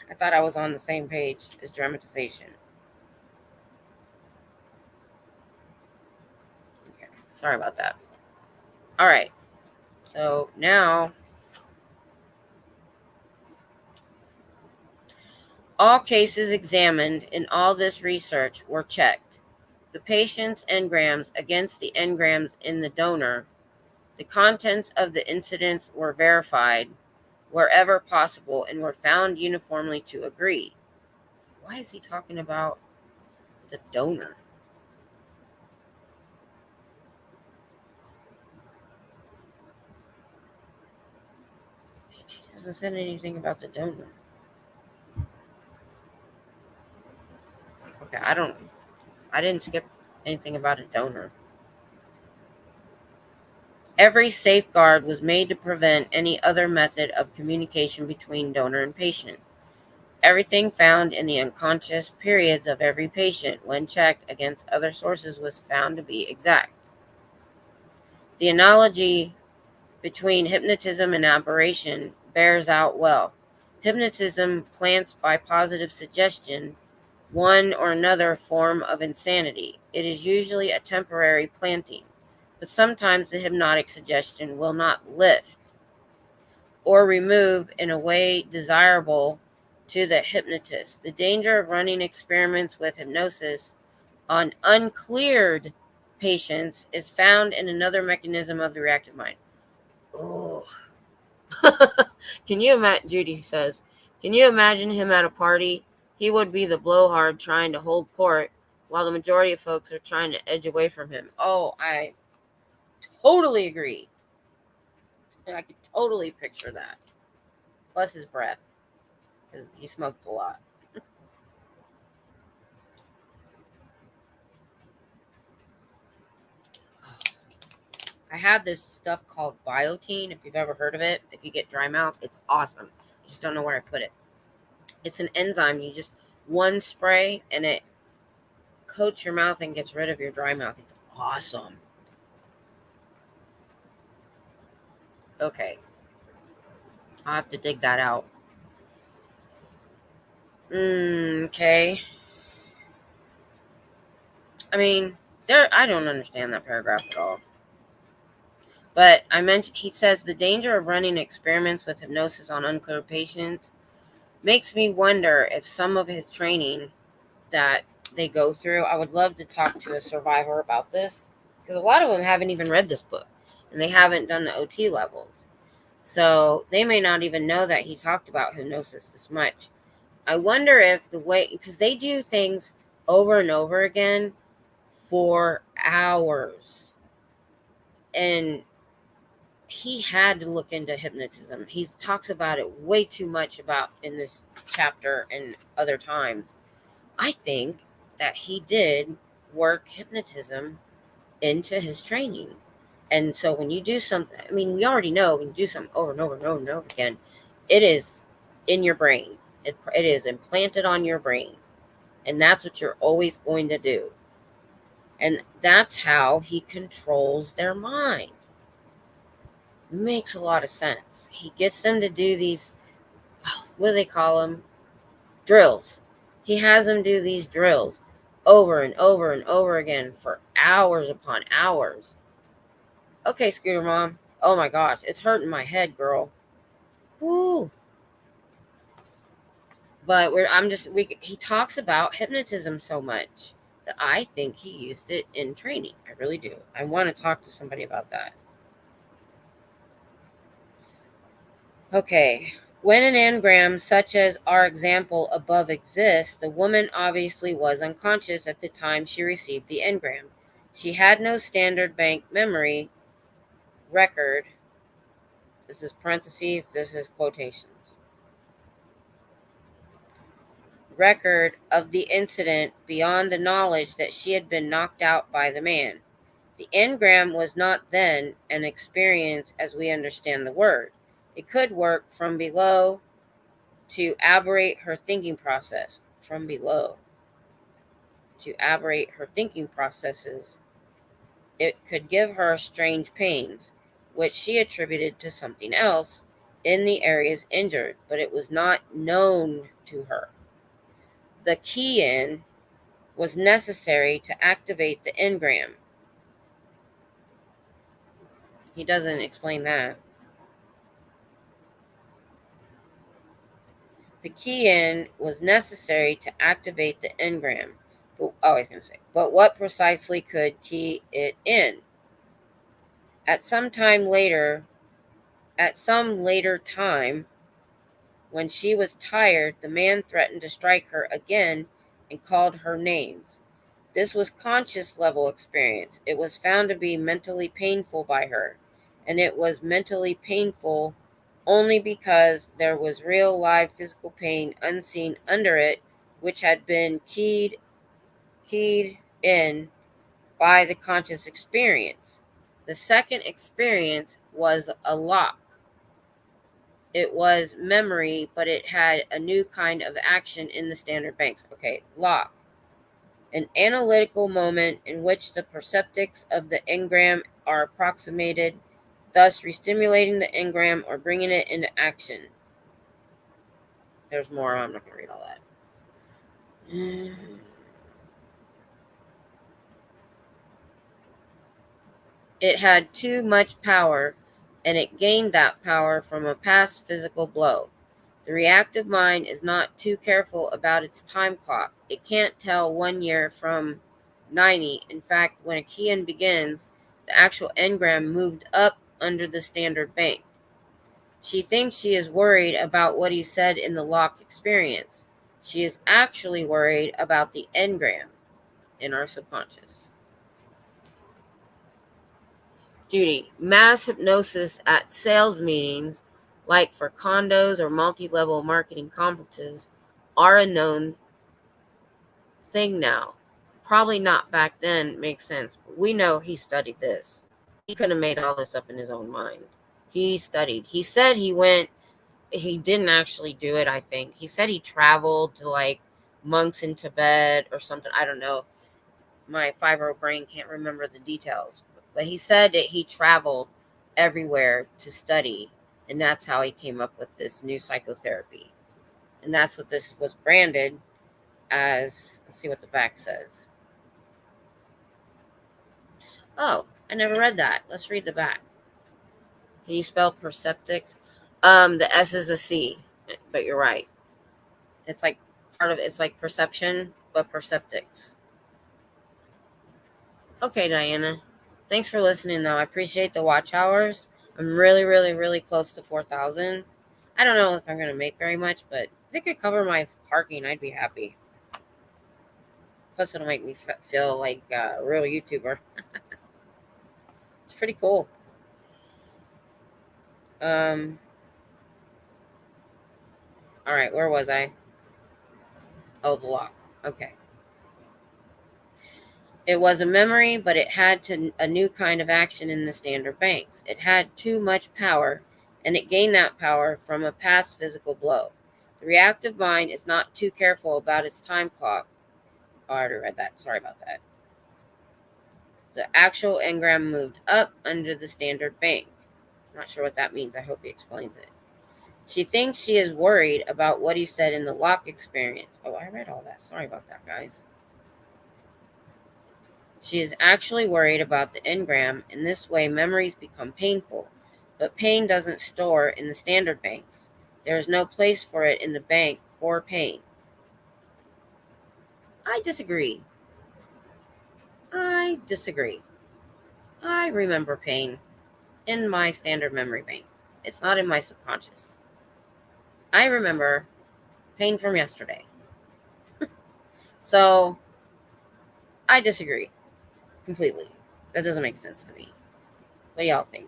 A: I thought I was on the same page as dramatization. Okay. Sorry about that. All right. So now, all cases examined in all this research were checked. The patient's engrams against the engrams in the donor. The contents of the incidents were verified wherever possible and were found uniformly to agree. Why is he talking about the donor? He doesn't say anything about the donor. Okay, I didn't skip anything about a donor. Every safeguard was made to prevent any other method of communication between donor and patient. Everything found in the unconscious periods of every patient, when checked against other sources, was found to be exact. The analogy between hypnotism and aberration bears out well. Hypnotism plants by positive suggestion one or another form of insanity. It is usually a temporary planting, but sometimes the hypnotic suggestion will not lift or remove in a way desirable to the hypnotist. The danger of running experiments with hypnosis on uncleared patients is found in another mechanism of the reactive mind. Oh. Can you imagine? Judy says, can you imagine him at a party? He would be the blowhard trying to hold court while the majority of folks are trying to edge away from him. Oh, I totally agree. I could totally picture that. Plus his breath, because he smoked a lot. I have this stuff called biotin, if you've ever heard of it. If you get dry mouth, it's awesome. I just don't know where I put it. It's an enzyme. You just one spray and it coats your mouth and gets rid of your dry mouth. It's awesome. Okay. I'll have to dig that out. Okay. I mean, I don't understand that paragraph at all. But I mentioned, he says the danger of running experiments with hypnosis on uncleared patients makes me wonder if some of his training that they go through, I would love to talk to a survivor about this, because a lot of them haven't even read this book and they haven't done the OT levels. So they may not even know that he talked about hypnosis this much. I wonder if the way, because they do things over and over again for hours. And he had to look into hypnotism. He talks about it way too much about in this chapter and other times. I think that he did work hypnotism into his training. And so when you do something, I mean, we already know when you do something over and over and over and over again, it is in your brain. It is implanted on your brain. And that's what you're always going to do. And that's how he controls their mind. Makes a lot of sense. He gets them to do these, what do they call them? Drills. He has them do these drills over and over and over again for hours upon hours. Okay, Scooter Mom. Oh my gosh, it's hurting my head, girl. Woo. But he talks about hypnotism so much that I think he used it in training. I really do. I want to talk to somebody about that. Okay. When an engram such as our example above exists, the woman obviously was unconscious at the time she received the engram. She had no standard bank memory record. This is parentheses, this is quotations. Record of the incident beyond the knowledge that she had been knocked out by the man. The engram was not then an experience as we understand the word. It could work from below to aberrate her thinking process. From below to aberrate her thinking processes. It could give her strange pains, which she attributed to something else in the areas injured, but it was not known to her. The key-in was necessary to activate the engram. He doesn't explain that. The key-in was necessary to activate the engram. But what precisely could key it in? At some later time, when she was tired, the man threatened to strike her again and called her names. This was conscious level experience. It was found to be mentally painful by her, and it was mentally painful only because there was real live physical pain unseen under it, which had been keyed in by the conscious experience. The second experience was a lock. It was memory, but it had a new kind of action in the standard banks. Okay, lock. An analytical moment in which the perceptics of the engram are approximated, thus restimulating the engram or bringing it into action. There's more. I'm not going to read all that. It had too much power, and it gained that power from a past physical blow. The reactive mind is not too careful about its time clock. It can't tell 1 year from 90. In fact, when a key-in begins, the actual engram moved up under the standard bank. She thinks she is worried about what he said in the lock experience. She is actually worried about the engram in our subconscious. Judy, mass hypnosis at sales meetings, like for condos or multi-level marketing conferences, are a known thing now. Probably not back then, makes sense. But we know he studied this. He couldn't have made all this up in his own mind. He studied. He said he didn't actually do it, I think. He said he traveled to like monks in Tibet or something. I don't know. My 5-year-old brain can't remember the details. But he said that he traveled everywhere to study, and that's how he came up with this new psychotherapy. And that's what this was branded as. Let's see what the back says. Oh, I never read that. Let's read the back. Can you spell perceptics? The S is a C, but you're right. It's like it's like perception, but perceptics. Okay, Diana. Thanks for listening, though. I appreciate the watch hours. I'm really, really, really close to 4,000. I don't know if I'm going to make very much, but if it could cover my parking, I'd be happy. Plus, it'll make me feel like a real YouTuber. It's pretty cool. All right, where was I? Oh, the lock. Okay. It was a memory, but it had a new kind of action in the standard banks. It had too much power, and it gained that power from a past physical blow. The reactive mind is not too careful about its time clock. Oh, I already read that. Sorry about that. The actual engram moved up under the standard bank. Not sure what that means. I hope he explains it. She thinks she is worried about what he said in the lock experience. Oh, I read all that. Sorry about that, guys. She is actually worried about the engram. In this way, memories become painful. But pain doesn't store in the standard banks. There is no place for it in the bank for pain. I disagree. I remember pain in my standard memory bank. It's not in my subconscious. I remember pain from yesterday. So, I disagree completely. That doesn't make sense to me. What do y'all think?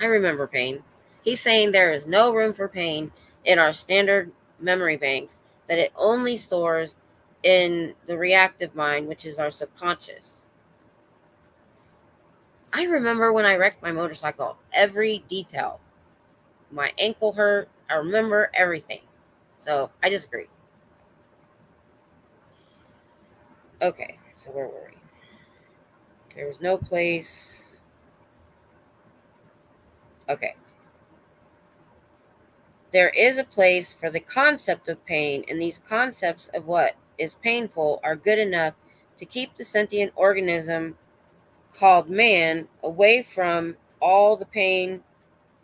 A: I remember pain. He's saying there is no room for pain in our standard memory banks, that it only stores in the reactive mind, which is our subconscious. I remember when I wrecked my motorcycle, every detail. My ankle hurt. I remember everything. So I disagree. Okay, so where were we? There was no place. Okay. There is a place for the concept of pain, and these concepts of what is painful are good enough to keep the sentient organism called man away from all the pain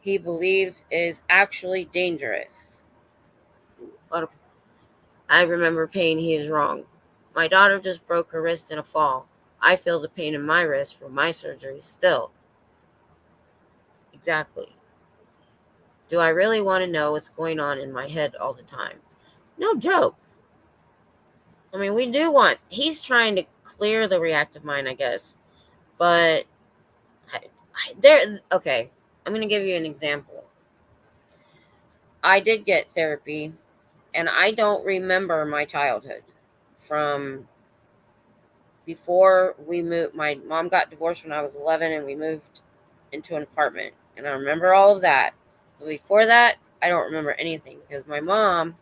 A: he believes is actually dangerous. I remember pain. He is wrong. My daughter just broke her wrist in a fall. I feel the pain in my wrist from my surgery still. Exactly. Do I really want to know what's going on in my head all the time? No joke. I mean, we do want... He's trying to clear the reactive mind, I guess. But... Okay. I'm going to give you an example. I did get therapy, and I don't remember my childhood from before we moved. My mom got divorced when I was 11, and we moved into an apartment. And I remember all of that. But before that, I don't remember anything because my mom,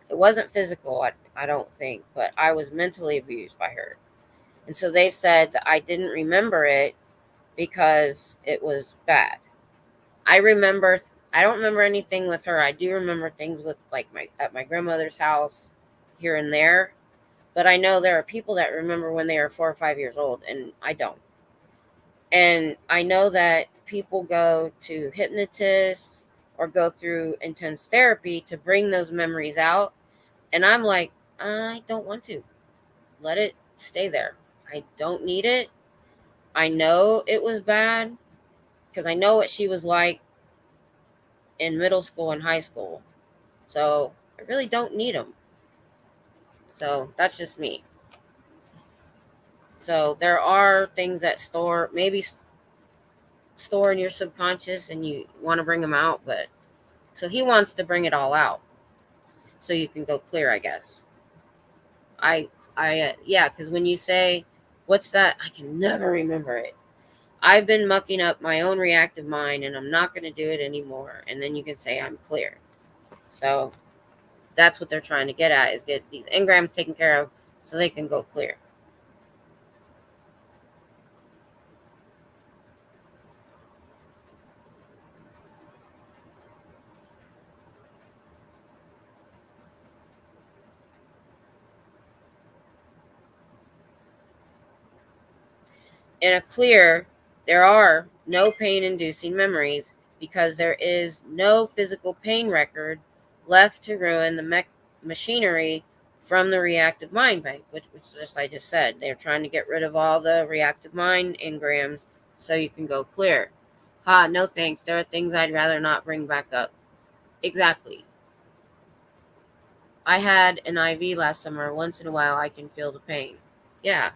A: it wasn't physical, I don't think, but I was mentally abused by her. And so they said that I didn't remember it because it was bad. I don't remember anything with her. I do remember things with like my at my grandmother's house here and there, but I know there are people that remember when they were 4 or 5 years old, and I don't. And I know that people go to hypnotists or go through intense therapy to bring those memories out, and I'm like, I don't want to. Let it stay there. I don't need it. I know it was bad because I know what she was like in middle school and high school. So I really don't need them. So that's just me. So there are things that maybe store in your subconscious and you want to bring them out. But so he wants to bring it all out so you can go clear, I guess. Yeah, because when you say, what's that? I can never remember it. I've been mucking up my own reactive mind and I'm not going to do it anymore. And then you can say I'm clear. So that's what they're trying to get at, is get these engrams taken care of so they can go clear. In a clear, there are no pain-inducing memories because there is no physical pain record left to ruin the machinery from the reactive mind bank, which just I just said. They're trying to get rid of all the reactive mind engrams so you can go clear. No thanks. There are things I'd rather not bring back up. Exactly. I had an IV last summer. Once in a while, I can feel the pain. Yeah.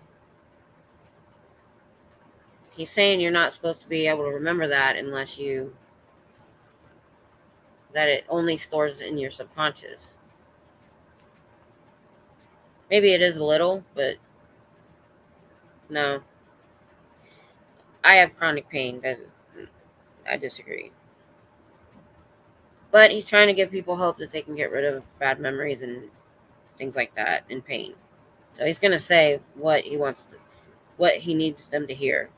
A: He's saying you're not supposed to be able to remember that unless that it only stores in your subconscious. Maybe it is a little, but no. I have chronic pain. I disagree. But he's trying to give people hope that they can get rid of bad memories and things like that and pain. So he's going to say what he needs them to hear.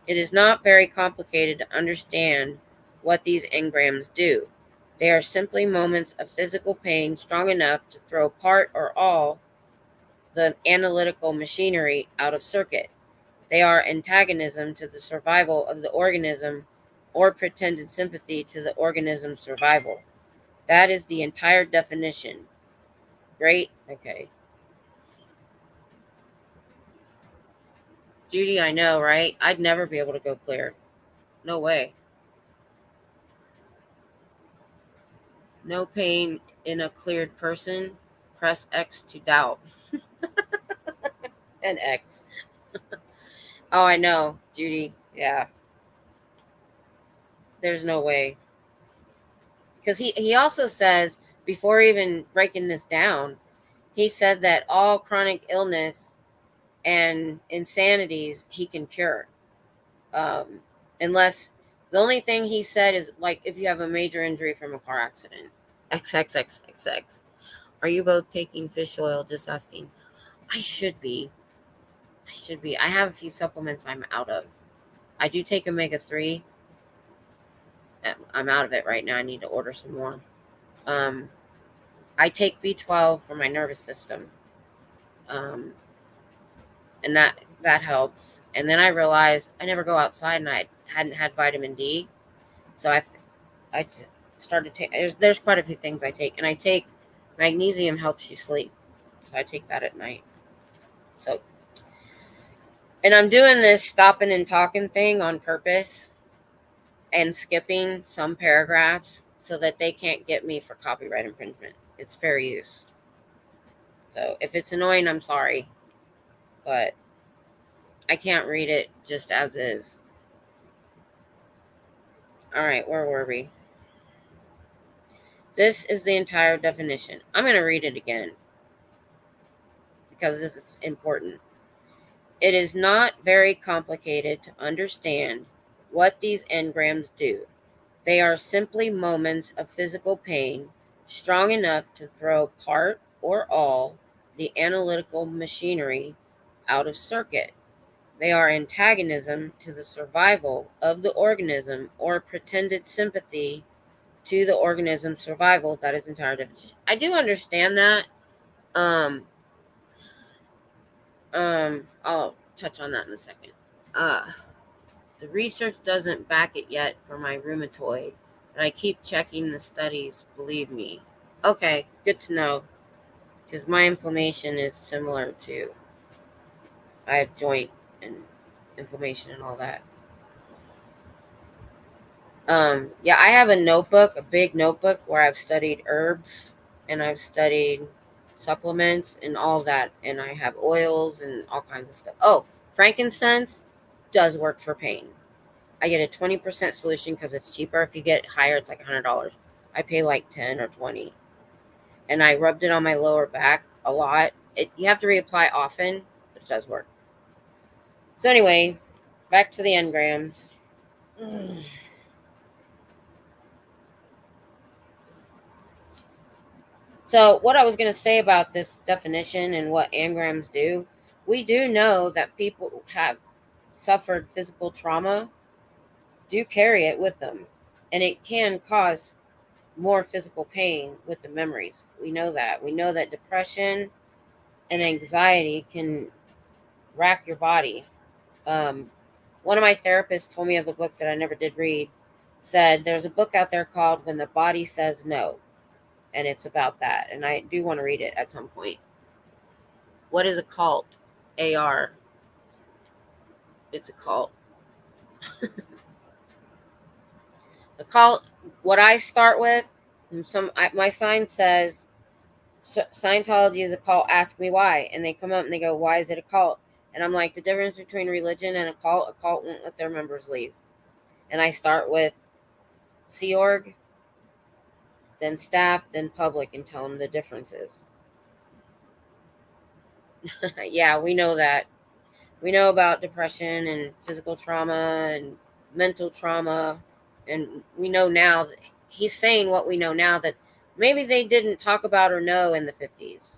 A: It is not very complicated to understand what these engrams do. They are simply moments of physical pain strong enough to throw part or all the analytical machinery out of circuit. They are antagonism to the survival of the organism or pretended sympathy to the organism's survival. That is the entire definition. Great. Okay. Judy, I know, right? I'd never be able to go clear. No way. No pain in a cleared person. Press X to doubt. And X. Oh, I know, Judy. Yeah. There's no way. Because he also says, before even breaking this down, he said that all chronic illness and insanities he can cure. Unless the only thing he said is like if you have a major injury from a car accident. XXXXX. Are you both taking fish oil? Just asking. I should be. I should be. I have a few supplements I'm out of. I do take omega-3. I'm out of it right now. I need to order some more. I take B12 for my nervous system. Um, and that helps. And then I realized I never go outside and I hadn't had vitamin D. So I started taking, there's quite a few things I take. And I take magnesium helps you sleep. So I take that at night. So, and I'm doing this stopping and talking thing on purpose and skipping some paragraphs so that they can't get me for copyright infringement. It's fair use. So if it's annoying, I'm sorry. But I can't read it just as is. All right, where were we? This is the entire definition. I'm going to read it again because this is important. It is not very complicated to understand what these engrams do. They are simply moments of physical pain strong enough to throw part or all the analytical machinery out of circuit. They are antagonism to the survival of the organism or pretended sympathy to the organism's survival. That is entire definition. I do understand that. Um, I'll touch on that in a second. The research doesn't back it yet for my rheumatoid, but I keep checking the studies, believe me. Okay, good to know, because my inflammation is similar to, I have joint and inflammation and all that. Yeah, I have a notebook, a big notebook where I've studied herbs and I've studied supplements and all that, and I have oils and all kinds of stuff. Oh, frankincense does work for pain. I get a 20% solution because it's cheaper. If you get higher, it's like $100. I pay like 10 or 20. And I rubbed it on my lower back a lot. You have to reapply often, but it does work. So anyway, back to the engrams. So what I was going to say about this definition and what engrams do, we do know that people who have suffered physical trauma do carry it with them. And it can cause more physical pain with the memories. We know that. We know that depression and anxiety can rack your body. One of my therapists told me of a book that I never did read. Said there's a book out there called When the Body Says No, and it's about that. And I do want to read it at some point. What is a cult? AR. It's a cult. A cult. What I start with, my sign says Scientology is a cult. Ask me why. And they come up and they go, why is it a cult? And I'm like, the difference between religion and a cult won't let their members leave. And I start with Sea Org, then staff, then public, and tell them the differences. Yeah, we know that. We know about depression and physical trauma and mental trauma. And we know now that he's saying what we know now that maybe they didn't talk about or know in the 50s.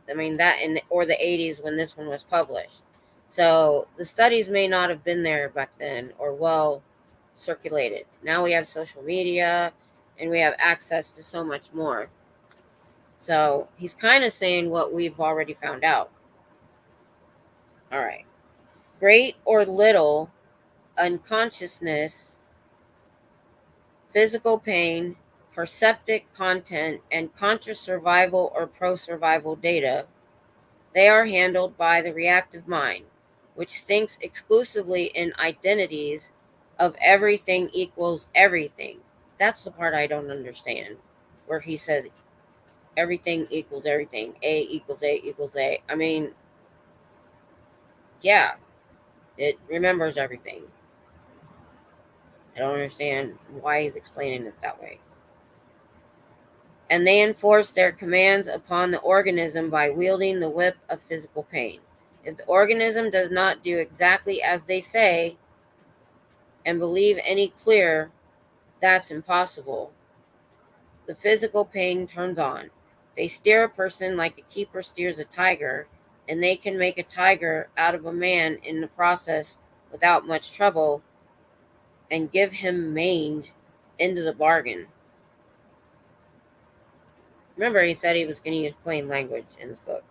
A: I mean, that or the 80s when this one was published. So the studies may not have been there back then or well circulated. Now we have social media and we have access to so much more. So he's kind of saying what we've already found out. All right. Great or little unconsciousness, physical pain, perceptic content, and contra-survival or pro-survival data, they are handled by the reactive mind, which thinks exclusively in identities of everything equals everything. That's the part I don't understand, where he says everything equals everything. A equals A equals A. I mean, yeah, it remembers everything. I don't understand why he's explaining it that way. And they enforce their commands upon the organism by wielding the whip of physical pain. If the organism does not do exactly as they say and believe any clearer, that's impossible. The physical pain turns on. They steer a person like a keeper steers a tiger, and they can make a tiger out of a man in the process without much trouble and give him mange into the bargain. Remember, he said he was going to use plain language in this book.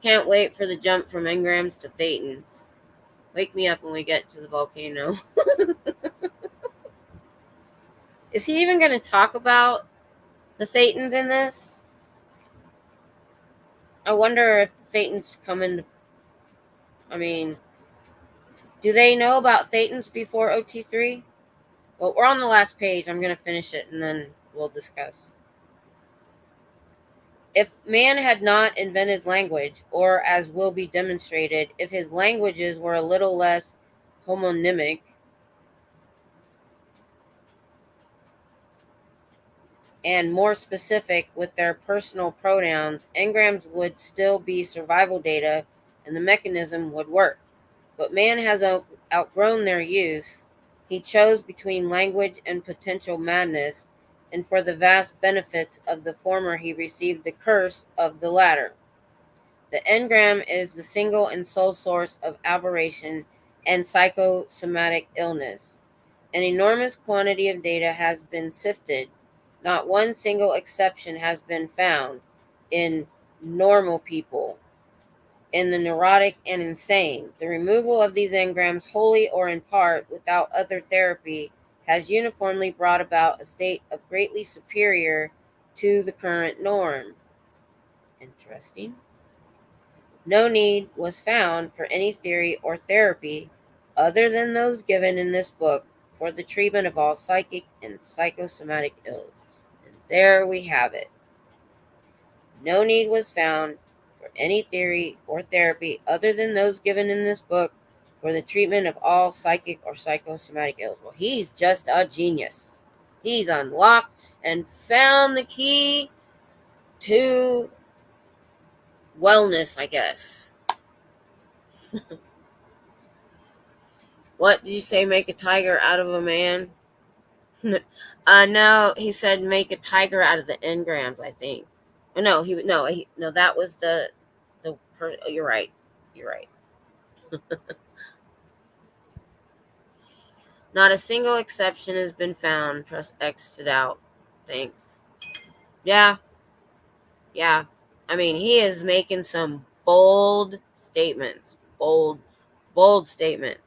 A: Can't wait for the jump from engrams to thetans. Wake me up when we get to the volcano. Is he even going to talk about the thetans in this? I wonder if the thetans come into... I mean, do they know about thetans before OT3? Well, we're on the last page. I'm going to finish it and then we'll discuss. If man had not invented language, or as will be demonstrated, if his languages were a little less homonymic and more specific with their personal pronouns, engrams would still be survival data and the mechanism would work. But man has outgrown their use. He chose between language and potential madness, and for the vast benefits of the former, he received the curse of the latter. The engram is the single and sole source of aberration and psychosomatic illness. An enormous quantity of data has been sifted. Not one single exception has been found in normal people, in the neurotic and insane. The removal of these engrams, wholly or in part, without other therapy, has uniformly brought about a state of greatly superior to the current norm. Interesting. No need was found for any theory or therapy other than those given in this book for the treatment of all psychic and psychosomatic ills. And there we have it. No need was found for any theory or therapy other than those given in this book for the treatment of all psychic or psychosomatic ills. Well, he's just a genius. He's unlocked and found the key to wellness, I guess. What did you say? Make a tiger out of a man? No, he said make a tiger out of the engrams, I think. No, that was oh, you're right. You're right. Not a single exception has been found. Press X to doubt. Thanks. Yeah, yeah. I mean, he is making some bold statements. Bold statements.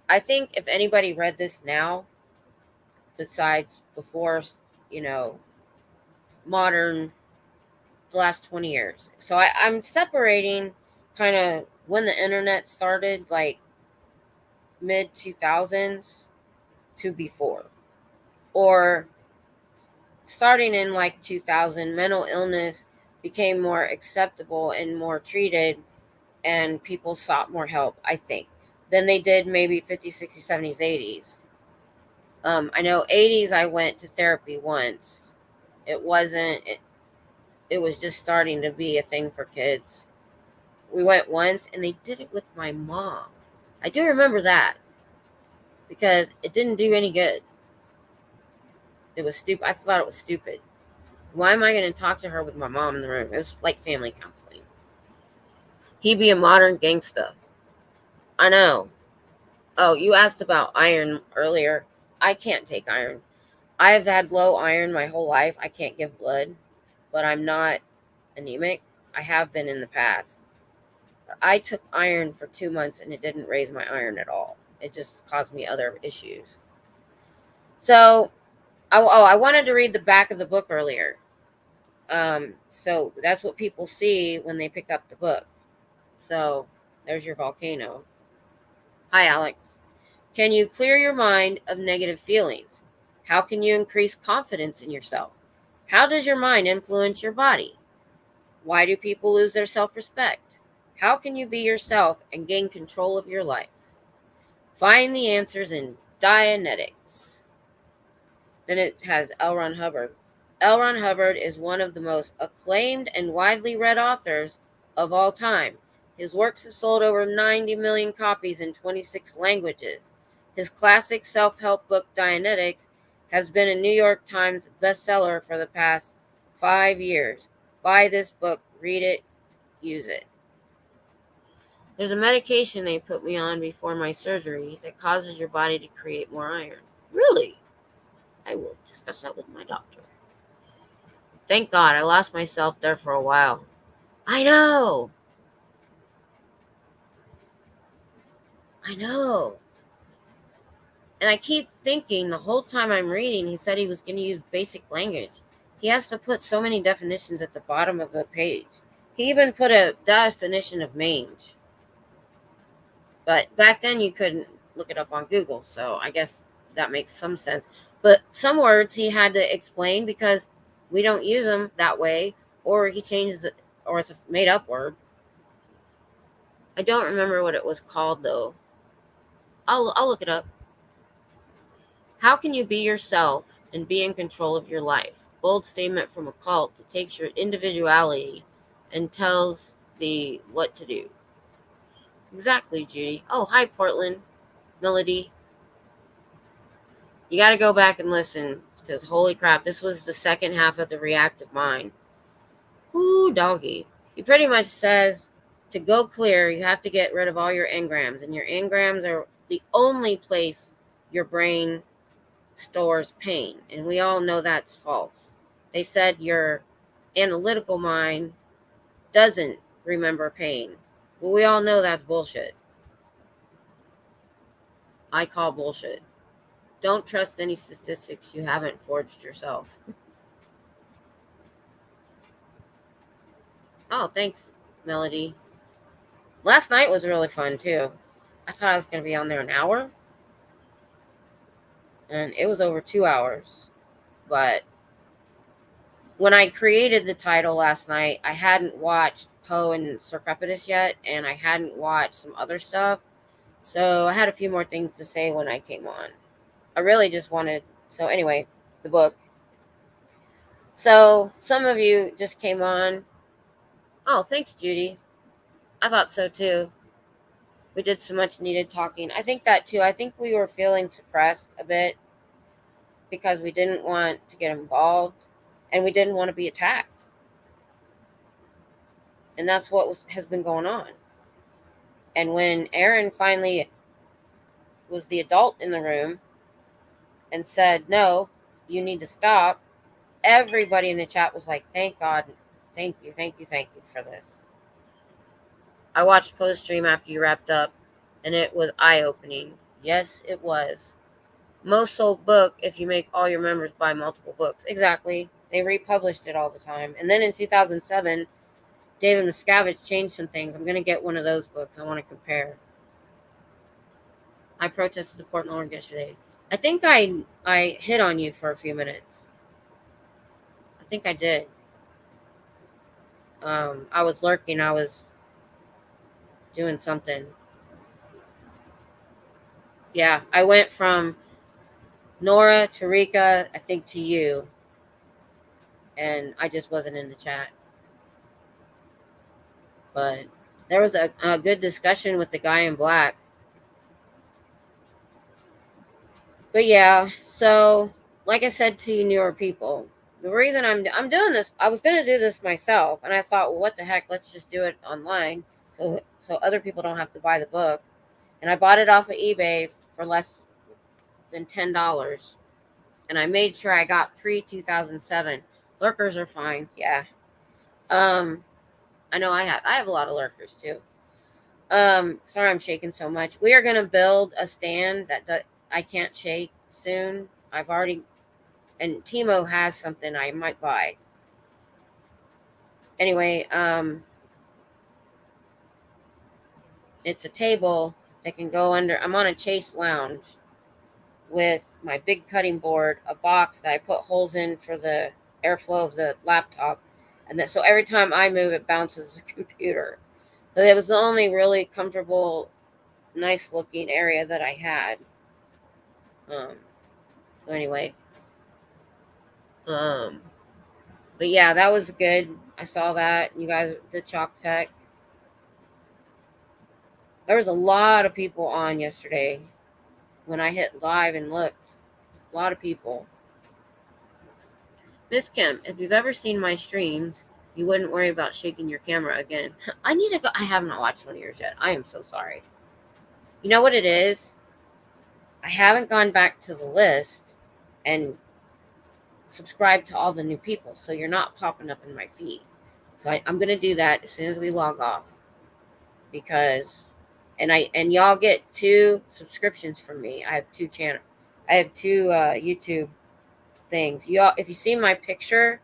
A: I think if anybody read this now, besides before, you know, modern, the last 20 years. So I'm separating kind of when the internet started, like mid 2000s to before. Or starting in like 2000, mental illness became more acceptable and more treated, and people sought more help, I think, than they did maybe 50s, 60s, 70s, 80s. I know 80s I went to therapy once. It wasn't, it was just starting to be a thing for kids. We went once and they did it with my mom. I do remember that because it didn't do any good. It was stupid. I thought it was stupid. Why am I going to talk to her with my mom in the room? It was like family counseling. He be a modern gangsta. I know. Oh, you asked about iron earlier. I can't take iron. I've had low iron my whole life. I can't give blood, but I'm not anemic. I have been in the past. I took iron for 2 months and it didn't raise my iron at all. It just caused me other issues. So, I wanted to read the back of the book earlier. So that's what people see when they pick up the book. So there's your volcano. Hi, Alex. Can you clear your mind of negative feelings? How can you increase confidence in yourself? How does your mind influence your body? Why do people lose their self-respect? How can you be yourself and gain control of your life? Find the answers in Dianetics. Then it has L. Ron Hubbard. L. Ron Hubbard is one of the most acclaimed and widely read authors of all time. His works have sold over 90 million copies in 26 languages. His classic self-help book, Dianetics, has been a New York Times bestseller for the past 5 years. Buy this book, read it, use it. There's a medication they put me on before my surgery that causes your body to create more iron. Really? I will discuss that with my doctor. Thank God I lost myself there for a while. I know. And I keep thinking the whole time I'm reading, he said he was going to use basic language. He has to put so many definitions at the bottom of the page. He even put a definition of mange. But back then you couldn't look it up on Google, so I guess that makes some sense. But some words he had to explain because We don't use them that way, or he changed the, or it's a made up word. I don't remember what it was called though. I'll look it up. How can you be yourself and be in control of your life? Bold statement from a cult that takes your individuality and tells thee what to do. Exactly, Judy. Oh, hi, Portland. Melody. You got to go back and listen because holy crap, this was the second half of the reactive mind. Ooh, doggy. He pretty much says to go clear, you have to get rid of all your engrams, and your engrams are the only place your brain stores pain, and we all know that's false. They said your analytical mind doesn't remember pain. Well, we all know that's bullshit. I call bullshit. Don't trust any statistics you haven't forged yourself. Oh, thanks, Melody. Last night was really fun too. I thought I was going to be on there an hour, and it was over 2 hours. But when I created the title last night, I hadn't watched Poe and Circumpotus yet, and I hadn't watched some other stuff. So I had a few more things to say when I came on. I really just wanted, so anyway, the book. So some of you just came on. Oh, thanks, Judy. I thought so too. We did so much needed talking. I think that too. I think we were feeling suppressed a bit because we didn't want to get involved and we didn't want to be attacked. And that's what has been going on. And when Aaron finally was the adult in the room and said, no, you need to stop, everybody in the chat was like, thank God, thank you for this. I watched post stream after you wrapped up, and it was eye-opening. Yes, it was. Most sold book if you make all your members buy multiple books. Exactly. They republished it all the time. And then in 2007, David Miscavige changed some things. I'm going to get one of those books. I want to compare. I protested the Portland Org yesterday. I think I hit on you for a few minutes. I think I did. I was lurking. I was doing something. Yeah, I went from Nora to Rika, I think, to you. And I just wasn't in the chat. But there was a good discussion with the guy in black. But yeah, so like I said to you newer people, the reason I'm doing this, I was going to do this myself. And I thought, well, what the heck, let's just do it online so other people don't have to buy the book. And I bought it off of eBay for less than $10. And I made sure I got pre-2007. Lurkers are fine, yeah. I know I have a lot of lurkers too. Sorry I'm shaking so much. We are gonna build a stand that I can't shake soon. I've already, and Timo has something I might buy. Anyway, it's a table that can go under. I'm on a Chase lounge with my big cutting board, a box that I put holes in for the airflow of the laptop, and then so every time I move, it bounces the computer. But it was the only really comfortable, nice looking area that I had. So anyway, but yeah, that was good. I saw that you guys, the Chalk Tech. There was a lot of people on yesterday when I hit live and looked. A lot of people. Miss Kim, if you've ever seen my streams, you wouldn't worry about shaking your camera again. I need to go. I have not watched one of yours yet. I am so sorry. You know what it is? I haven't gone back to the list and subscribed to all the new people, so you're not popping up in my feed. So I'm going to do that as soon as we log off, because and y'all get 2 subscriptions from me. I have 2 channels. I have 2 YouTube things. Y'all, if you see my picture,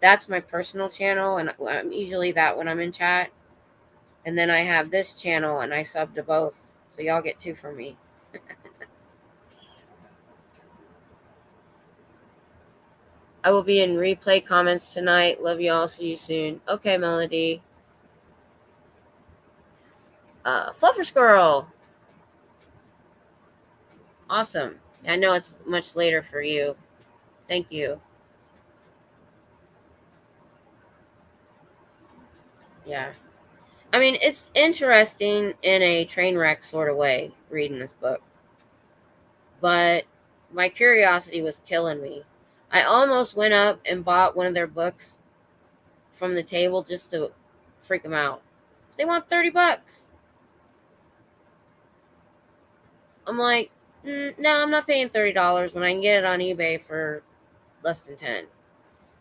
A: that's my personal channel, and I'm usually that when I'm in chat. And then I have this channel, and I sub to both, so y'all get 2 from me. I will be in replay comments tonight. Love you all. See you soon. Okay, Melody. Fluffer Squirrel. Awesome. I know it's much later for you. Thank you. Yeah. I mean, it's interesting in a train wreck sort of way, reading this book. But my curiosity was killing me. I almost went up and bought one of their books from the table just to freak them out. They want $30. I'm like, no, I'm not paying $30 when I can get it on eBay for less than 10.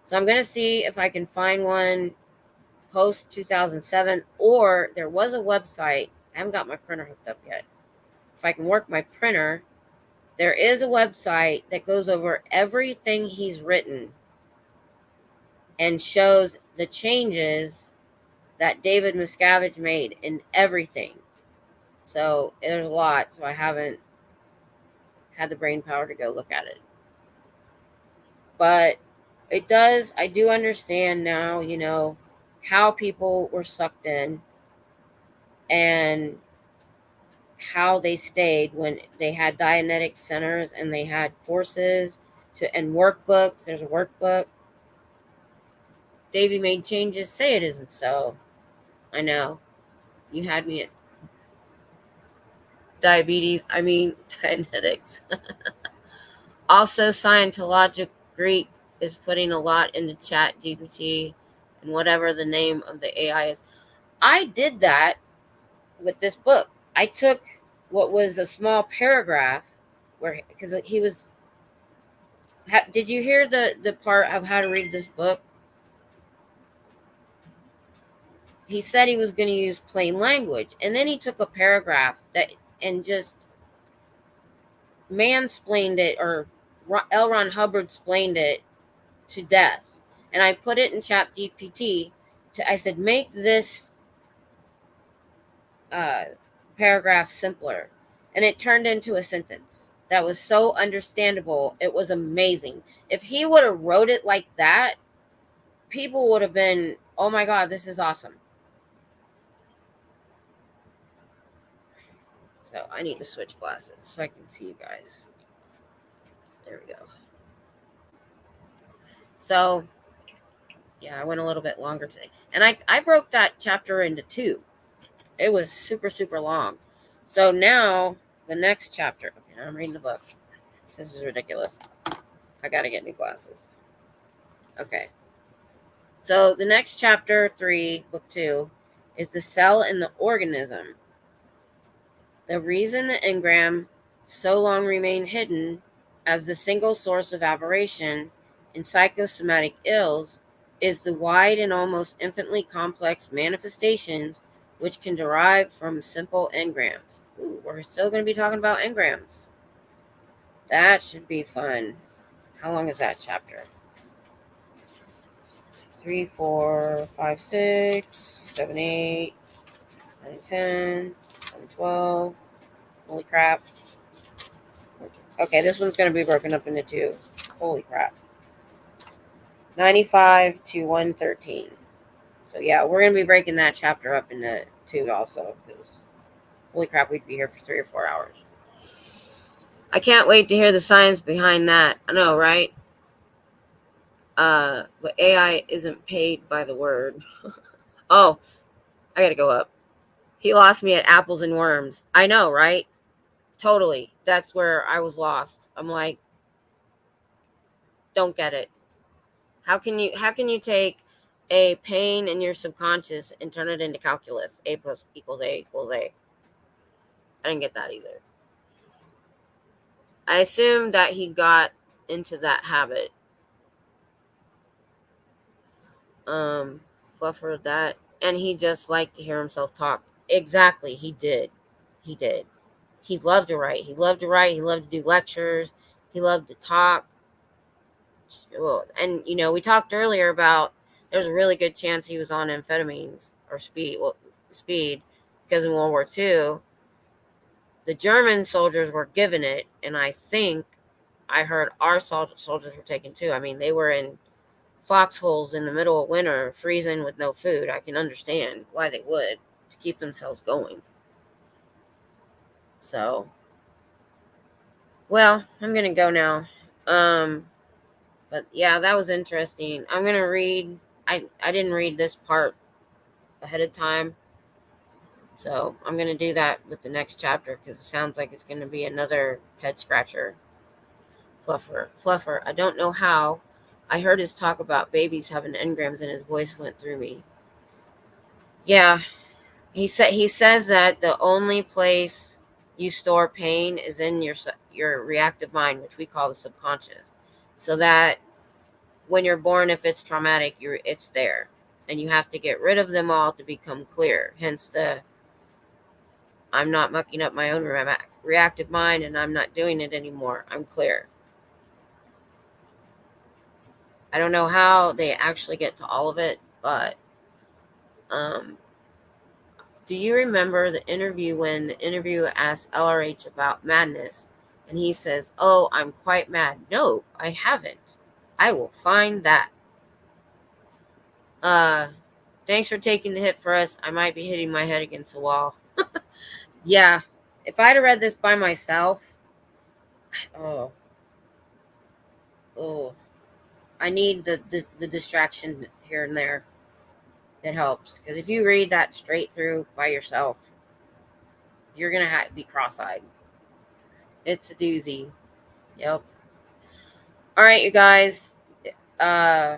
A: So I'm gonna see if I can find one post 2007, or there was a website. I haven't got my printer hooked up yet. If I can work my printer, there is a website that goes over everything he's written and shows the changes that David Miscavige made in everything. So there's a lot, so I haven't had the brain power to go look at it. But it does, I do understand now, how people were sucked in and how they stayed when they had Dianetics centers and they had courses and workbooks. There's a workbook. Davey made changes. Say it isn't so. I know. You had me at Dianetics. Also, Scientologic Greek is putting a lot into Chat GPT and whatever the name of the AI is. I did that with this book. I took what was a small paragraph where, because he was, did you hear the part of how to read this book? He said he was going to use plain language, and then he took a paragraph and just mansplained it, or L. Ron Hubbard explained it to death. And I put it in Chat GPT. I said, make this paragraph simpler, and it turned into a sentence that was so understandable. It was amazing. If he would have wrote it like that, people would have been, oh my God, this is awesome. So I need to switch glasses so I can see you guys. There we go. So yeah, I went a little bit longer today, and I broke that chapter into 2. It was super, super long. So now the next chapter. Okay, now I'm reading the book. This is ridiculous. I got to get new glasses. Okay. So the next chapter 3, book 2, is the cell in the organism. The reason the engram so long remained hidden as the single source of aberration in psychosomatic ills is the wide and almost infinitely complex manifestations which can derive from simple engrams. Ooh, we're still going to be talking about engrams. That should be fun. How long is that chapter? 3, 4, 5, 6, 7, 8, 9, 10, 11, 12. Holy crap. Okay, this one's going to be broken up into 2. Holy crap. 95 to 113. So yeah, we're going to be breaking that chapter up into 2 also, because holy crap, we'd be here for 3 or 4 hours. I can't wait to hear the science behind that. I know, right? But AI isn't paid by the word. Oh, I got to go up. He lost me at apples and worms. I know, right? Totally. That's where I was lost. I'm like, don't get it. How can you take a pain in your subconscious and turn it into calculus? A plus equals A equals A. I didn't get that either. I assumed that he got into that habit. Fluffer that, and he just liked to hear himself talk. Exactly, he did. He did. He loved to write. He loved to write. He loved to do lectures. He loved to talk. And we talked earlier about there's a really good chance he was on amphetamines or speed because in World War II the German soldiers were given it, and I think I heard our soldiers were taken too. I mean, they were in foxholes in the middle of winter, freezing with no food. I can understand why they would, to keep themselves going. So, well, I'm gonna go now. But yeah, that was interesting. I'm gonna read. I didn't read this part ahead of time, so I'm gonna do that with the next chapter because it sounds like it's gonna be another head scratcher. Fluffer. I don't know how. I heard his talk about babies having engrams, and his voice went through me. Yeah, he says that the only place you store pain is in your reactive mind, which we call the subconscious. So that when you're born, if it's traumatic, it's there, and you have to get rid of them all to become clear. Hence the I'm not mucking up my own reactive mind, and I'm not doing it anymore. I'm clear. I don't know how they actually get to all of it, but um, do you remember the interview when the interviewer asked LRH about madness? And he says, "Oh, I'm quite mad." No, I haven't. I will find that. Uh, Thanks for taking the hit for us. I might be hitting my head against the wall. Yeah, if I'd have read this by myself, oh, oh, I need the distraction here and there. It helps because if you read that straight through by yourself, you're gonna be cross-eyed. It's a doozy. Yep. All right, you guys. Uh,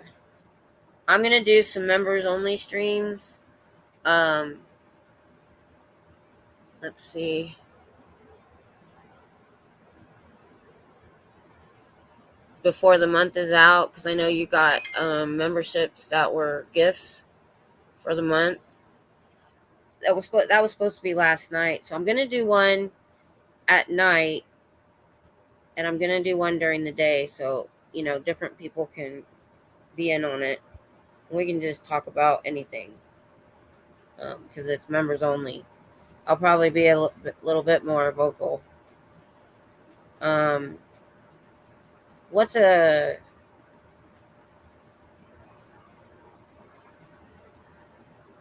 A: I'm gonna do some members only streams. Um, let's see. Before the month is out, because I know you got memberships that were gifts for the month. That was supposed to be last night, so I'm gonna do one at night, and I'm gonna do one during the day, so different people can be in on it. We can just talk about anything because it's members only. I'll probably be a little bit more vocal. Um, what's a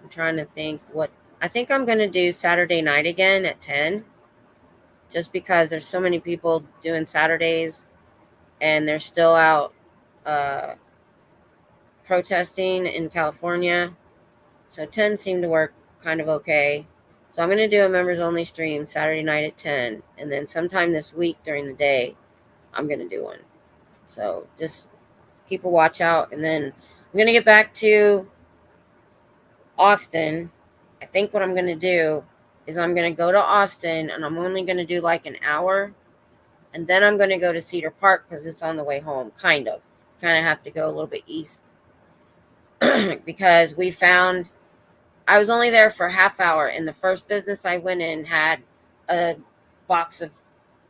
A: I'm trying to think what I think I'm gonna do Saturday night again at 10, just because there's so many people doing Saturdays and they're still out uh, protesting in California. So 10 seemed to work kind of okay. So I'm gonna do a members only stream Saturday night at 10, and then sometime this week during the day, I'm gonna do one. So just keep a watch out, and then I'm gonna get back to Austin. I think what I'm going to do is I'm going to go to Austin, and I'm only going to do like an hour. And then I'm going to go to Cedar Park because it's on the way home. Kind of have to go a little bit east because we found I was only there for a half hour. And the first business I went in had a box of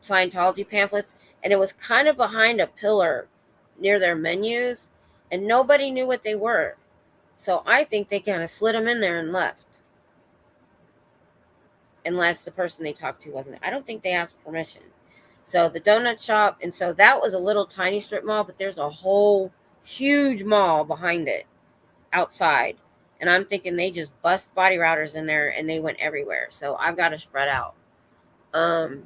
A: Scientology pamphlets. And it was kind of behind a pillar near their menus. And nobody knew what they were. So I think they kind of slid them in there and left. Unless the person they talked to wasn't. I don't think they asked permission. So the donut shop, and so that was a little tiny strip mall, but there's a whole huge mall behind it outside. And I'm thinking they just bust body routers in there and they went everywhere. So I've got to spread out. Did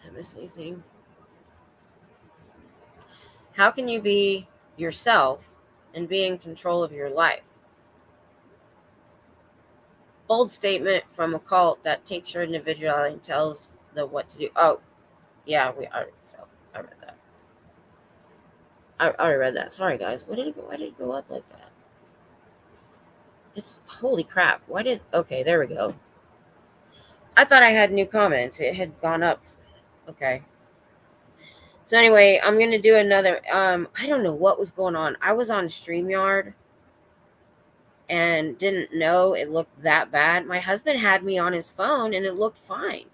A: I miss anything? How can you be yourself and be in control of your life? Bold statement from a cult that takes your individuality and tells them what to do. Oh, yeah, I read that. I already read that. Sorry, guys. Why did it go up like that? It's holy crap. Okay, there we go. I thought I had new comments. It had gone up. Okay. So anyway, I'm gonna do another. I don't know what was going on. I was on StreamYard and didn't know it looked that bad. My husband had me on his phone and it looked fine.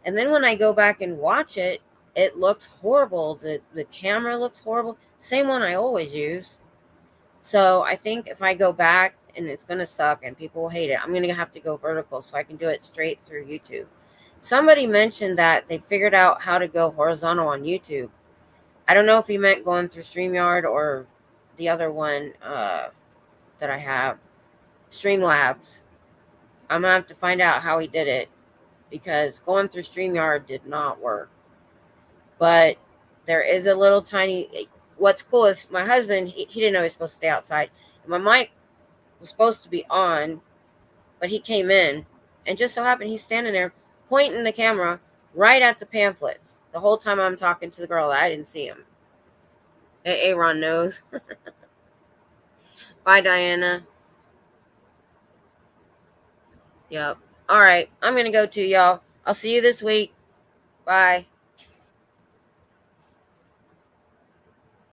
A: And then when I go back and watch it, it looks horrible. The camera looks horrible. Same one I always use. So I think if I go back and it's going to suck and people will hate it, I'm going to have to go vertical so I can do it straight through YouTube. Somebody mentioned that they figured out how to go horizontal on YouTube. I don't know if he meant going through StreamYard or the other one that I have, Streamlabs. I'm going to have to find out how he did it, because going through StreamYard did not work. But there is a little tiny... What's cool is my husband, he didn't know he was supposed to stay outside. And my mic was supposed to be on, but he came in, and just so happened he's standing there pointing the camera right at the pamphlets the whole time I'm talking to the girl. I didn't see him. Aaron knows. Bye, Diana. Yep. All right. I'm going to go too, y'all. I'll see you this week. Bye.